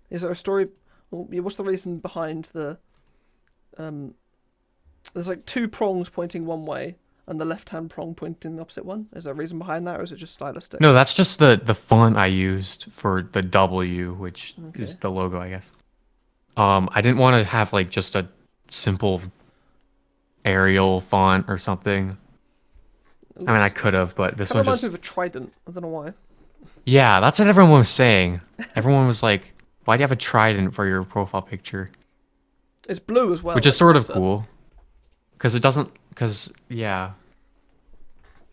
Is there a story? Well, yeah, what's the reason behind the? Um, there's like two prongs pointing one way, and the left-hand prong pointing the opposite one. Is there a reason behind that, or is it just stylistic? No, that's just the font I used for the W, which is Okay. the logo, I guess. I didn't want to have like just a simple Arial font or something. It I mean, I looks could have, but this kind one of reminds me just of a trident. I don't know why. yeah, that's what everyone was saying. Everyone was like, "Why do you have a trident for your profile picture?" It's blue as well, Which is like sort of water. cool. Because it doesn't, because, yeah,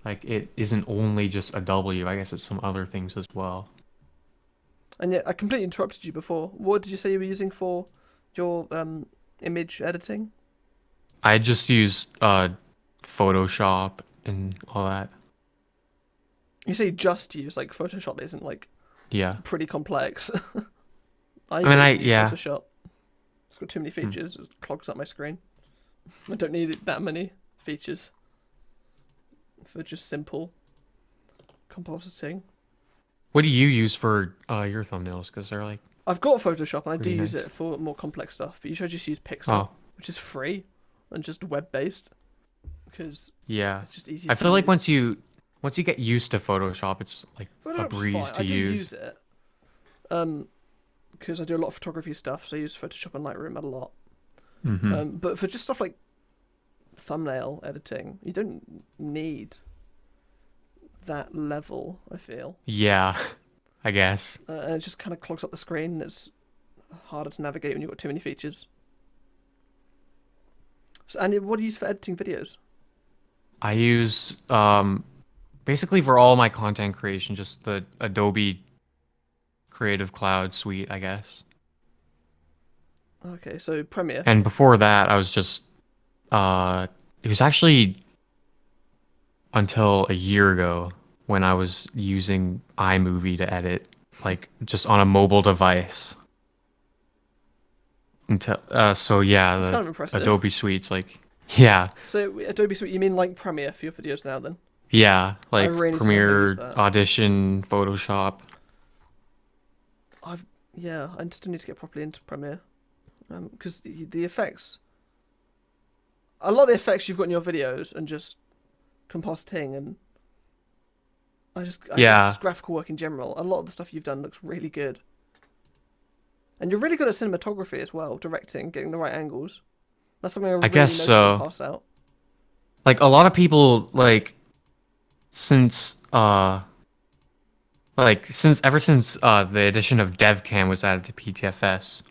like it isn't only just a W. I guess it's some other things as well. And yet, I completely interrupted you before. What did you say you were using for your image editing? I just use Photoshop and all that. You say just use, like Photoshop isn't like Yeah. pretty complex. I I mean, don't use yeah. Photoshop. It's got too many Hmm. features. It clogs up my screen. I don't need that many features for just simple compositing. What do you use for your thumbnails? Because they're like I've got Photoshop and I do pretty use nice. it for more complex stuff, but usually I just use Pixar, Oh, which is free and just web based because yeah. it's just easy I to feel like use. once you get used to Photoshop, it's like a Photoshop's breeze fine. I to do use. use it because I do a lot of photography stuff, so I use Photoshop and Lightroom a lot. Mm-hmm. But for just stuff like thumbnail editing, you don't need that level, I feel. Yeah, I guess. And it just kind of clogs up the screen, and it's harder to navigate when you've got too many features. So, and what do you use for editing videos? I use basically for all my content creation, just the Adobe Creative Cloud suite, I guess. Okay, so Premiere. And before that, I was just it was actually until a year ago when I was using iMovie to edit, like just on a mobile device. Until so yeah, That's the kind of impressive. Adobe suites, like yeah, So Adobe Suite, you mean like Premiere for your videos now? Then yeah, I like really need to know how to use Premiere, that. Audition, Photoshop. I still need to get properly into Premiere, because the effects, a lot of the effects you've got in your videos, and just compositing, and I guess Yeah, just graphical work in general. A lot of the stuff you've done looks really good, and you're really good at cinematography as well, directing, getting the right angles. That's something I I guess really noticed in so. Pass Out. Like a lot of people since since ever since the addition of DevCam was added to PTFS,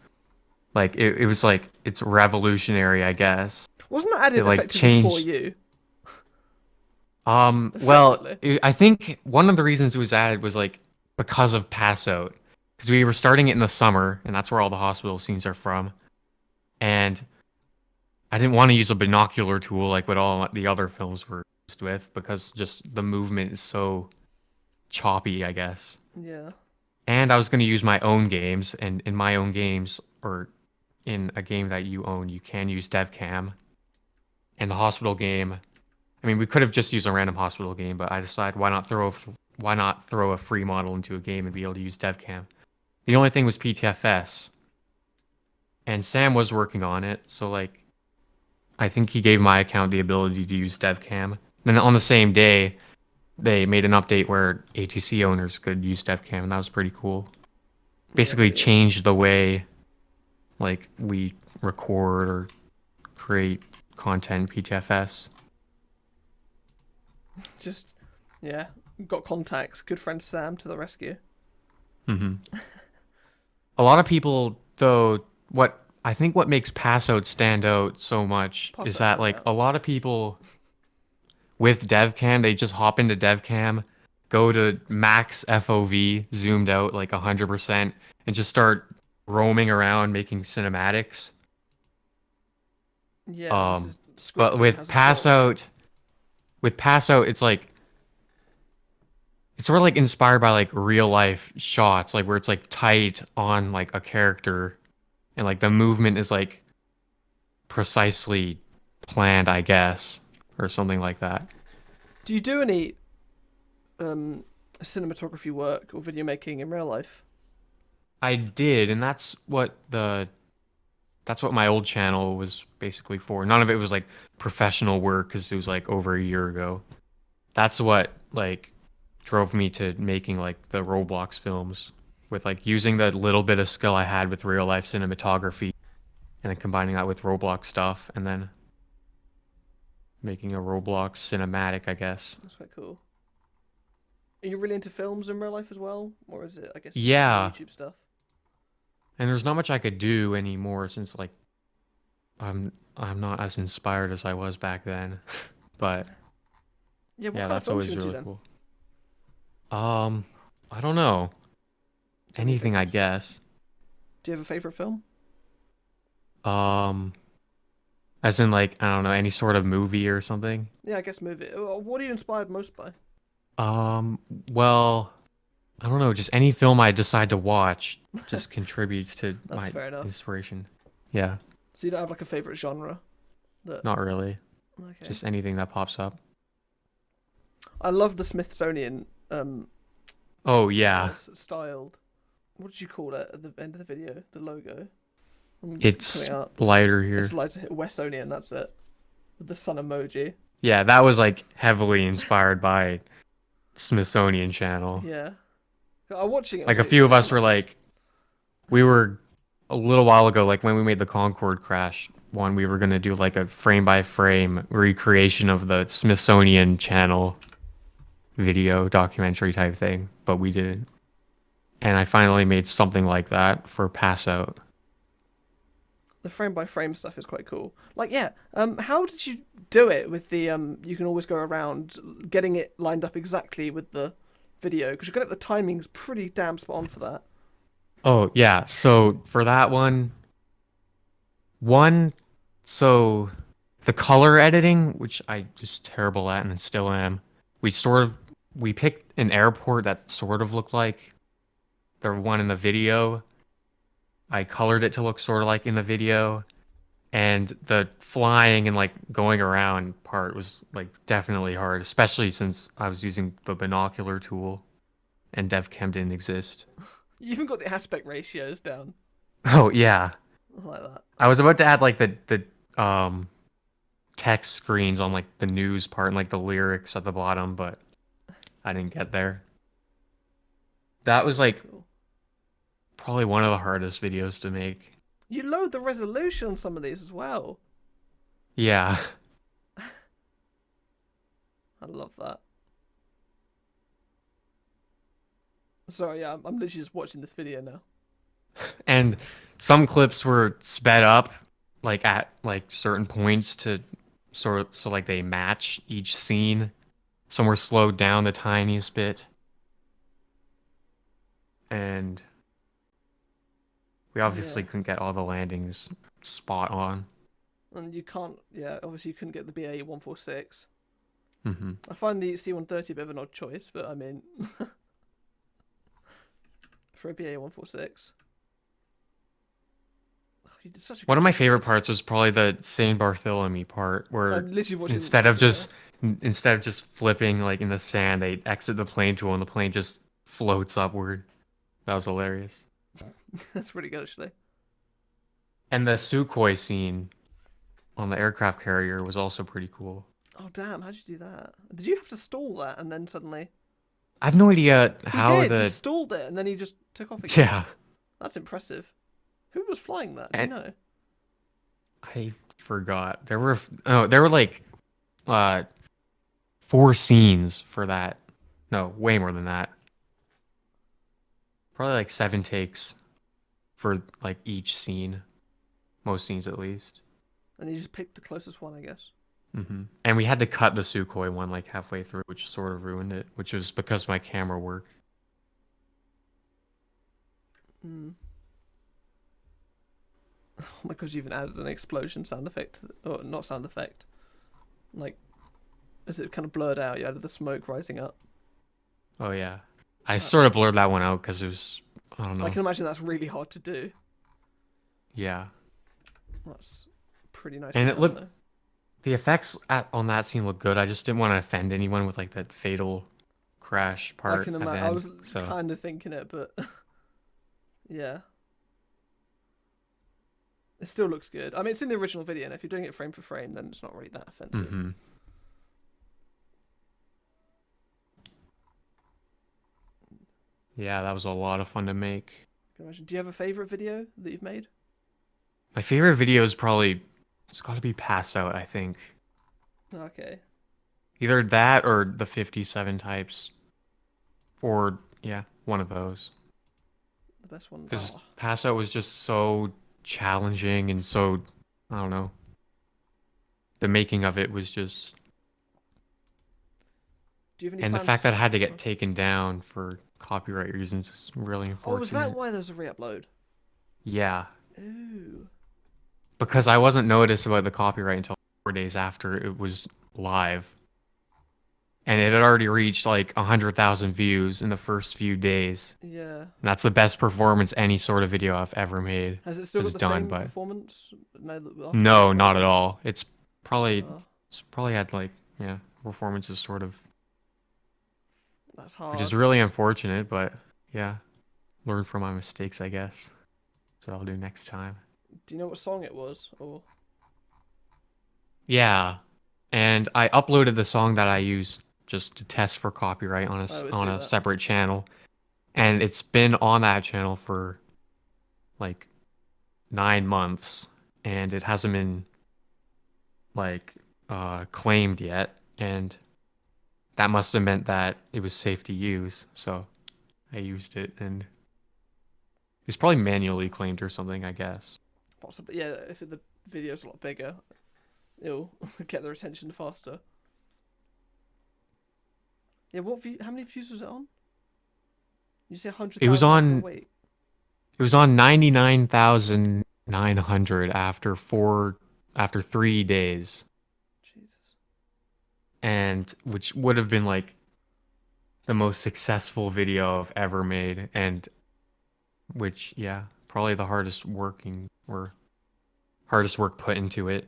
like it was like it's revolutionary, I guess. Wasn't that It added like effectively for changed. you? Well, Effectively. I think one of the reasons it was added was like because of Pass Out, because we were starting it in the summer, and that's where all the hospital scenes are from. And I didn't want to use a binocular tool like what all the other films were used with, because just the movement is so choppy, I guess. Yeah. And I was going to use my own games, and in my own games, or in a game that you own, you can use DevCam. In the hospital game, I mean, we could have just used a random hospital game, but I decided why not throw a free model into a game and be able to use DevCam. The only thing was PTFS, and Sam was working on it, so like I think he gave my account the ability to use DevCam. Then on the same day, they made an update where ATC owners could use DevCam, and that was pretty cool. Yeah, it Basically, really is. changed the way like we record or create content in PTFS. Just, yeah. Got contacts. Good friend Sam to the rescue. Hmm. A lot of people, though, what makes Pass Out stand out so much Pass is that that so like out. a lot of people with DevCam, they just hop into DevCam, go to max FOV, zoomed out like 100%, and just start roaming around making cinematics. Yeah, this Um, is but scripting has a With Pass Out, it's sort of like inspired by like real life shots, like where it's like tight on like a character, and like the movement is like precisely planned, I guess, or something like that. Do you do any cinematography work or video making in real life? I did, and that's what my old channel was basically for. None of it was like professional work because it was like over a year ago. That's what like drove me to making like the Roblox films with like using the little bit of skill I had with real life cinematography and then combining that with Roblox stuff and then making a Roblox cinematic, I guess. That's quite cool. Are you really into films in real life as well? Or is it, I guess, just the Yeah, YouTube stuff? and there's not much I could do anymore since like I'm not as inspired as I was back then. But Yeah, what yeah, kind of that's films are always you into really then? cool. Um, I don't know. Do you have any Anything, I favourites? guess. Do you have a favourite film? Um, as in like, I don't know, any sort of movie or something. Yeah, I guess movie. What are you inspired most by? Um, well, I don't know, just any film I decide to watch just contributes to That's my fair enough. inspiration. Yeah, So you don't have like a favourite genre? That not really. Okay. Just anything that pops up. I love the Smithsonian um Oh yeah, styled. What did you call it at the end of the video? The logo. I'm putting it's it up. lighter It's here. like to hit Westonian. That's it. With the sun emoji. Yeah, that was like heavily inspired by Smithsonian Channel. Yeah. Watching it, I was Like a like, few of damn, us were that's awesome. like, we were a little while ago, like when we made the Concorde crash one, we were gonna do like a frame by frame recreation of the Smithsonian Channel video documentary type thing, but we didn't. And I finally made something like that for Pass Out. The frame by frame stuff is quite cool. Like, yeah, how did you do it with the you can always go around getting it lined up exactly with the video? Because you got the timing's pretty damn spot on for that. Oh yeah, so for that one, so the color editing, which I just terrible at and still am, we sort of we picked an airport that sort of looked like the one in the video. I colored it to look sort of like in the video, and the flying and like going around part was like definitely hard, especially since I was using the binocular tool and DevCam didn't exist. You even got the aspect ratios down. Oh yeah, I like that. I was about to add like the text screens on like the news part and like the lyrics at the bottom, but I didn't get there. That was like Cool. probably one of the hardest videos to make. You load the resolution on some of these as well. Yeah. I love that. Sorry, yeah, I'm literally just watching this video now. And some clips were sped up like at like certain points to so like they match each scene. Some were slowed down the tiniest bit. And we Yeah, obviously couldn't get all the landings spot on. and you can't. Yeah, obviously you couldn't get the BA 146. Hmm. I find the C130 a bit of an odd choice, but I mean, for a BA 146, you did such a One good of my job with favorite this. parts was probably the Saint Bartholomew part where I'm literally watching. instead of Yeah, just instead of just flipping like in the sand, they exit the plane tool and the plane just floats upward. That was hilarious. that's pretty good actually. And the Sukhoi scene on the aircraft carrier was also pretty cool. Oh damn! How'd you do that? Did you have to stall that and then suddenly? I have no idea He how did. He the stalled it and then he just took off again. yeah, That's impressive. Who was flying that? Do you and know? I forgot. There were like uh 4 scenes for that. No, way more than that. Probably like 7 takes for like each scene. Most scenes at least. And he just picked the closest one, I guess. And we had to cut the Sukhoi one like halfway through, which sort of ruined it, which was because of my camera work. Mm. Oh my god! You even added an explosion sound effect, or not sound effect. Like, as it kind of blurred out, you added the smoke rising up. Oh yeah. I That, sort of blurred that one out because it was I don't I know. can imagine that's really hard to do. Yeah. That's pretty And nicely it done, looked though. the effects on that scene looked good. I just didn't want to offend anyone with like that fatal crash I part can at the imagine. I end. was So kind of thinking it, but yeah, it still looks good. I mean, it's in the original video, and if you're doing it frame for frame, then it's not really that offensive. hmm. Yeah, that was a lot of fun to make. I can imagine. Do you have a favorite video that you've made? My favorite video is probably it's got to be Pass Out, I think. Okay, Either that or the 57 types or yeah, one of those. the best one. Cuz Oh, Pass Out was just so challenging and so I don't know. The making of it was just do you have any and the fact plans? that it had to get taken down for copyright reasons is really Oh, was that unfortunate. why there was a re-upload? Yeah, Ooh, because I wasn't noticed about the copyright until 4 days after it was live. And it had already reached like 100,000 views in the first few days. yeah. And that's the best performance any sort of video I've ever made Has it still has got the done, same but performance now after the no, not re-upload? at all. It's probably Oh, it's probably had like yeah, performance is sort of That's which is hard. really unfortunate, but yeah, learn from my mistakes, I guess. So I'll do next time. Do you know what song it was? Or Yeah, and I uploaded the song that I used just to test for copyright on I always on do a that. separate channel, and it's been on that channel for like 9 months, and it hasn't been like claimed yet, and that must have meant that it was safe to use. So I used it, and it's probably manually claimed or something, I guess. Possibly, yeah. If the video's a lot bigger, it'll get their attention faster. Yeah. What view? How many views was it on? You say It was 100,000 after a on week. it was on 99,900 after 3 days, Jesus. and which would have been like the most successful video I've ever made, and which yeah, probably the hardest work put into it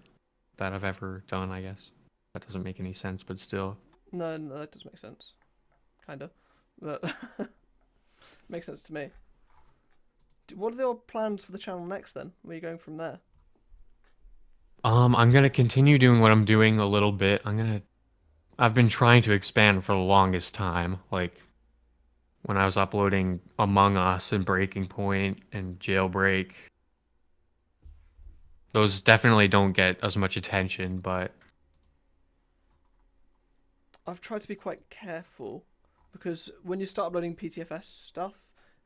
that I've ever done, I guess. That doesn't make any sense, but still. No, no, that does make sense. Kinda, but makes sense to me. What are your plans for the channel next then? Where are you going from there? I'm gonna continue doing what I'm doing a little bit. I've been trying to expand for the longest time. Like when I was uploading Among Us and Breaking Point and Jailbreak. Those definitely don't get as much attention, but I've tried to be quite careful because when you start uploading PTFS stuff,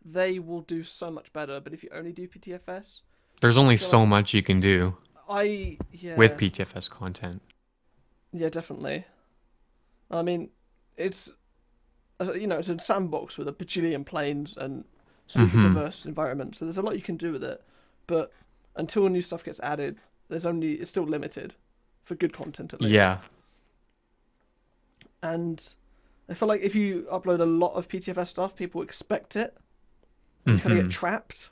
they will do so much better. But if you only do PTFS, there's I only feel so like much you can do with yeah, PTFS content. yeah, definitely. I mean, it's it's a sandbox with a bajillion planes and super Mm-hmm. diverse environment. So there's a lot you can do with it. But until new stuff gets added, it's still limited for good content at least. Yeah. And I feel like if you upload a lot of PTFS stuff, people expect it, and you kind of get Mm-hmm. trapped.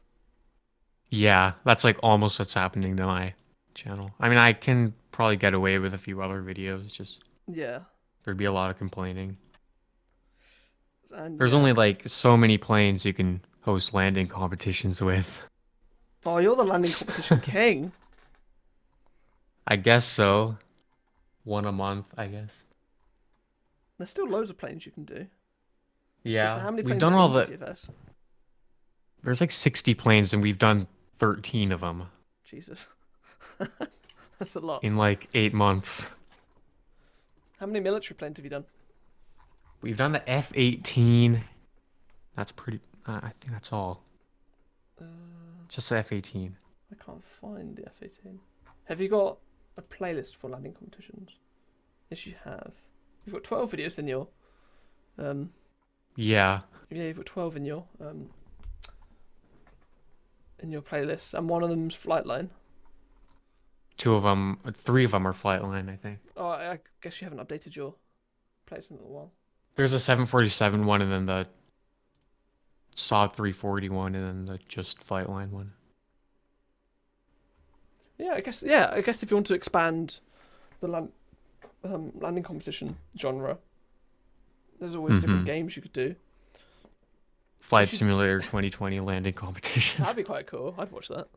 Yeah, that's like almost what's happening to my channel. I mean, I can probably get away with a few other videos, just Yeah, there'd be a lot of complaining. and There's yeah. only like so many planes you can host landing competitions with. Oh, you're the landing competition king. I guess so. One a month, I guess. There's still loads of planes you can do. So Yeah, how many we've planes are done all in the. PTFS? There's like 60 planes, and we've done 13 of them Jesus, that's a lot. in like 8 months. How many military planes have you done? We've done the F-18. That's pretty. I think that's all. Uh, Just the F-18. I can't find the F-18. Have you got a playlist for landing competitions? Yes, you have. You've got 12 videos in your um. Yeah. Yeah, you've got 12 in your playlist, and one of them's Flightline. Three of them are Flightline, I think. Oh, I guess you haven't updated your playlist in a little while. There's a 747 one, and then the Saab 340 one, and then the just Flightline one. Yeah, I guess. Yeah, I guess if you want to expand the landing competition genre, there's always different Mm-hmm. games you could do. You Flight should. Simulator 2020 landing competition. That'd be quite cool. I'd watch that.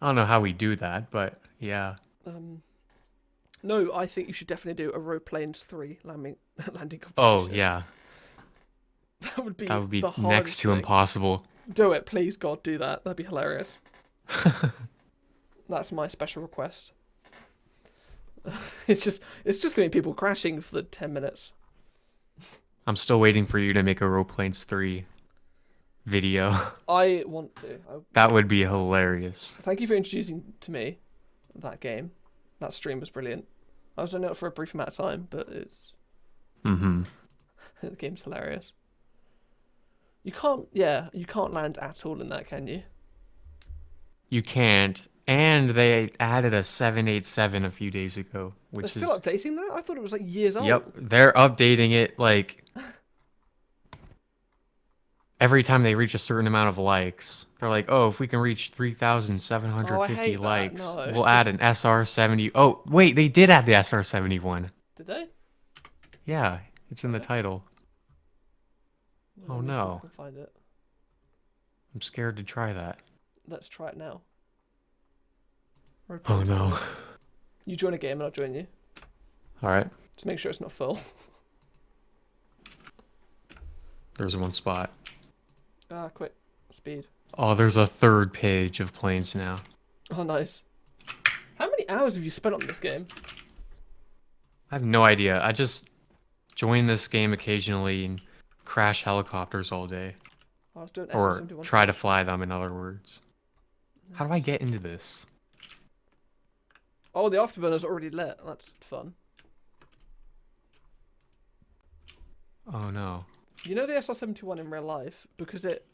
I don't know how we do that, but yeah. Um, no, I think you should definitely do a RoPlanes 3 landing Oh, competition. yeah. That would be That would be the next hardest to thing. impossible. Do it, please, God, do that. That'd be hilarious. That's my special request. It's just gonna be people crashing for the 10 minutes. I'm still waiting for you to make a RoPlanes 3 video. I want to. That would be hilarious. Thank you for introducing to me that game. That stream was brilliant. I was only out for a brief amount of time, but Mm-hmm. the game's hilarious. You can't land at all in that, can you? You can't. And they added a 787 a few days ago, They're which still is, updating that? I thought it was like years yep, old. they're updating it like every time they reach a certain amount of likes. They're like, oh, if we can reach Oh, I 3,750 hate that. likes, No. we'll add an SR-70. Oh, wait, they did add the SR-71. Did they? Yeah, it's in the Okay. title. Well, Oh let me see if I no. can find it. I'm scared to try that. Let's try it now. Oh Roleplays no. 3. You join a game and I'll join you. Alright. Just make sure it's not full. There's one spot. Ah, quick. Speed. Oh, there's a third page of planes now. Oh, nice. How many hours have you spent on this game? I have no idea. I just join this game occasionally and crash helicopters all day. I was doing Or SR-71. try to fly them, in other words. How do I get into this? Oh, the afterburner's already lit. That's fun. Oh no. You know the SR-71 in real life, because it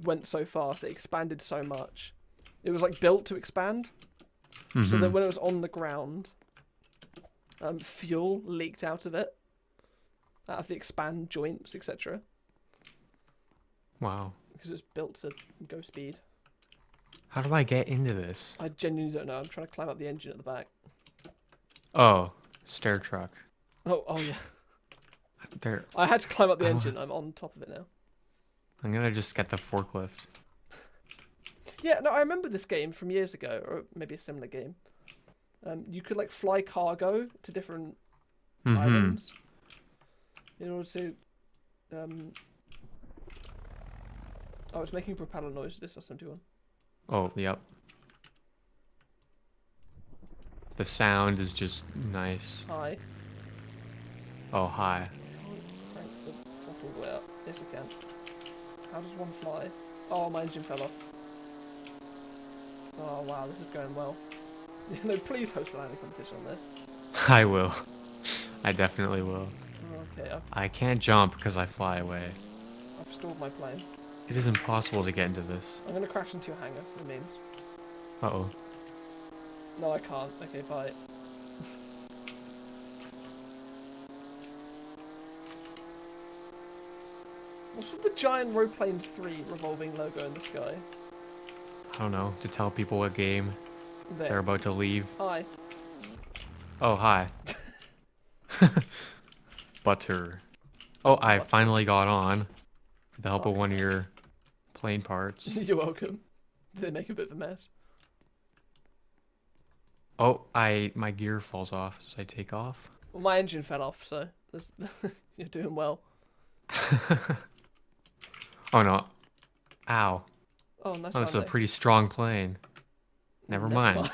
went so fast, it expanded so much. It was like built to expand, so that when it was on the ground, fuel leaked out of the expand joints, etc. Wow. Because it's built to go speed. How do I get into this? I genuinely don't know. I'm trying to climb up the engine at the back. Oh, stair truck. Oh yeah. There. I had to climb up the engine. I'm on top of it now. I'm gonna just get the forklift. Yeah, no, I remember this game from years ago, or maybe a similar game. You could like fly cargo to different islands in order to. Oh, it's making propeller noise. This SR-71. Oh, yep. The sound is just nice. Hi. Oh, hi. Crank the throttle all the way up. Yes, I can. How does one fly? Oh, my engine fell off. Oh wow, this is going well. No, please host a landing competition on this. I will. I definitely will. Okay, I can't jump because I fly away. I've stalled my plane. It is impossible to get into this. I'm gonna crash into your hangar, it means. Uh-oh. No, I can't. Okay, bye. What's with the giant RoPlanes 3 revolving logo in the sky? I don't know. To tell people what game they're about to leave. Hi. Oh, hi. Butter. Oh, I finally got on. With the help of one of your plane parts. You're welcome. Did they make a bit of a mess? Oh, my gear falls off as I take off. Well, my engine fell off, so you're doing well. Oh no. Ow. Oh, nice. Oh, this is a pretty strong plane. Never mind.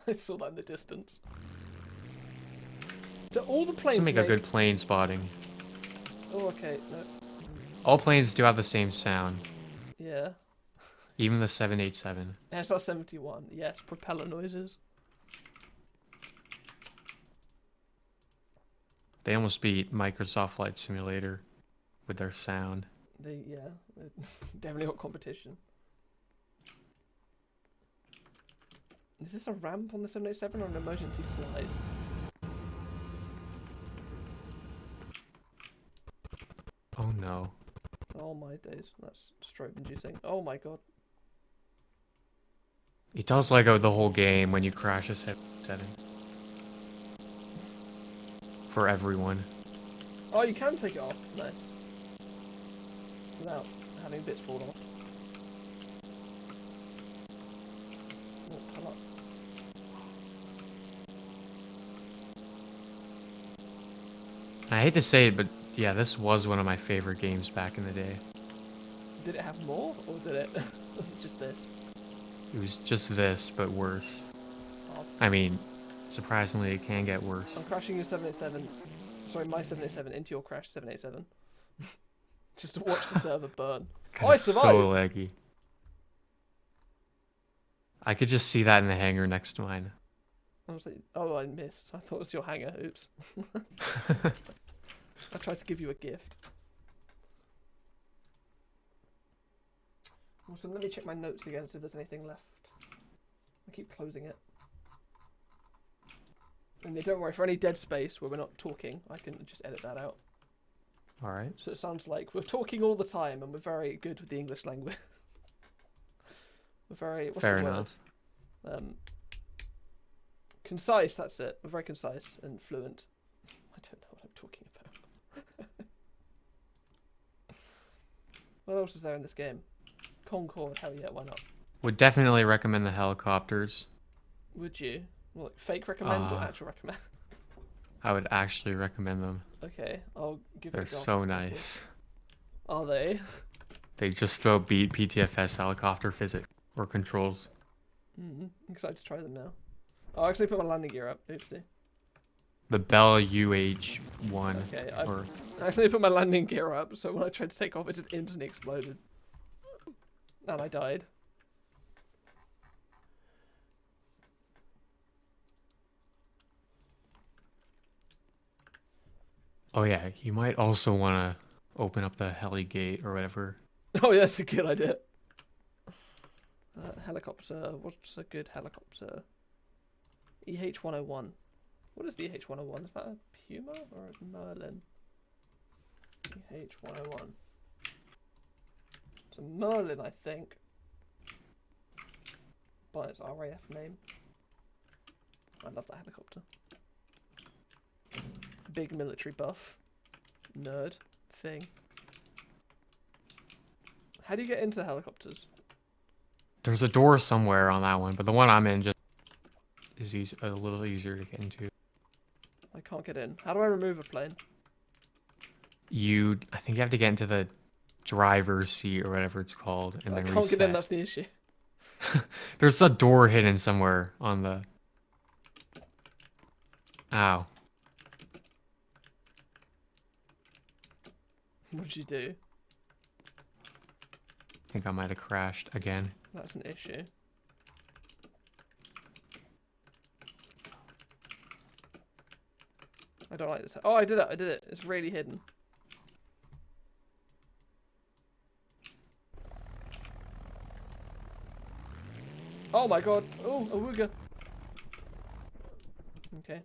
I saw that in the distance. Do all the This planes will make a good plane spotting. Oh, okay. No. All planes do have the same sound. Yeah. Even the 787. SR-71. Yes, propeller noises. They almost beat Microsoft Flight Simulator with their sound. They definitely got competition. Is this a ramp on the 787 or an emergency slide? Oh no. Oh my days, that's strobe inducing. Oh my god. It does lag out the whole game when you crash a 787. For everyone. Oh, you can take it off. Nice. Without having bits fall off. Oh, come up. I hate to say it, but yeah, this was one of my favorite games back in the day. Did it have more, or did it? Was it just this? It was just this, but worse. Oh. I mean, surprisingly, it can get worse. I'm crashing your 787. Sorry, my 787 into your crash 787. Just to watch the server burn. God, Oh, I it's survived! so laggy. I could just see that in the hangar next to mine. I was like, oh, I missed. I thought it was your hangar. Oops. I tried to give you a gift. Also, let me check my notes again, see if there's anything left. I keep closing it. And don't worry, for any dead space where we're not talking, I can just edit that out. Alright. So it sounds like we're talking all the time and we're very good with the English language. We're very... What's Fair the enough. word? Concise, that's it. We're very concise and fluent. I don't know what I'm talking about. What else is there in this game? Concorde, hell yeah, why not? Would definitely recommend the helicopters. Would you? What, fake recommend or Uh, actual recommend? I would actually recommend them. Okay, I'll give it They're a go. so nice. Are they? They just about beat PTFS helicopter physics or controls. I'm excited to try them now. Oh, I actually put my landing gear up. Oopsie. The Bell UH-1. Okay, I Or actually put my landing gear up, so when I tried to take off, it just instantly exploded. And I died. oh yeah, you might also want to open up the heli gate or whatever. Oh, yeah, that's a good idea. Helicopter. What's a good helicopter? EH-101. What is the EH-101? Is that a Puma or a Merlin? EH-101. It's a Merlin, I think. By its RAF name. I love that helicopter. Big military buff. Nerd thing. How do you get into the helicopters? There's a door somewhere on that one, but the one I'm in just is a little easier to get into. I can't get in. How do I remove a plane? I think you have to get into the driver's seat or whatever it's called, and I then can't get in, reset. that's the issue. There's a door hidden somewhere on the... Ow. What'd you do? I think I might have crashed again. That's an issue. I don't like this. Oh, I did it. I did it. It's really hidden. Oh my god. Oh, a wooga. Okay.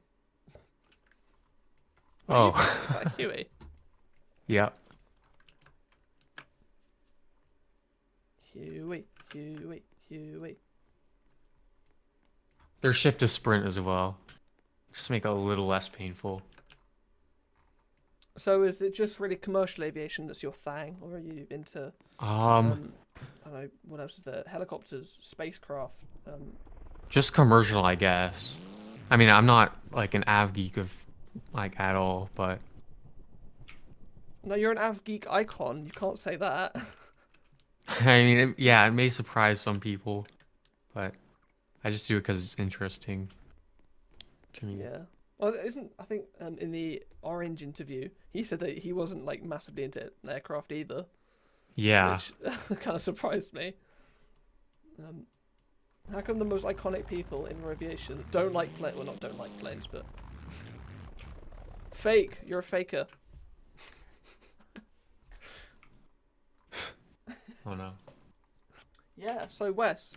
Oh. Is that a Huey? Yep. Huey, Huey, Huey. There's shift to sprint as well. Just to make it a little less painful. So is it just really commercial aviation that's your thing, or are you into I don't know, what else is there? Helicopters, spacecraft. Just commercial, I guess. I mean, I'm not like an av geek of like at all, but No, you're an av geek icon. You can't say that. I mean, yeah, it may surprise some people, but I just do it because it's interesting to me. Yeah. Well, I think in the Orange interview, he said that he wasn't like massively into aircraft either. Yeah. Which kind of surprised me. How come the most iconic people in RoAviation don't like planes? Well, not don't like planes, but fake. You're a faker. Oh no. Yeah. So Wes,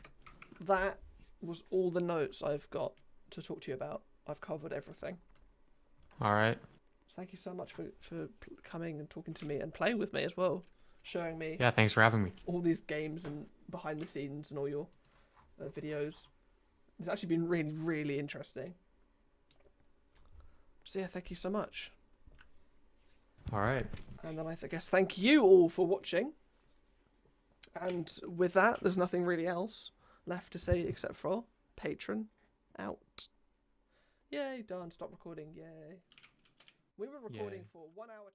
that was all the notes I've got to talk to you about. I've covered everything. All right. Thank you so much for coming and talking to me and playing with me as well, showing me Yeah, thanks for having me. all these games and behind the scenes and all your videos. It's actually been really, really interesting. So yeah, thank you so much. All right. And then I guess thank you all for watching. And with that, there's nothing really else left to say except for Patron out. Yay, done. Stop recording. Yay. We were recording Yay. for 1 hour.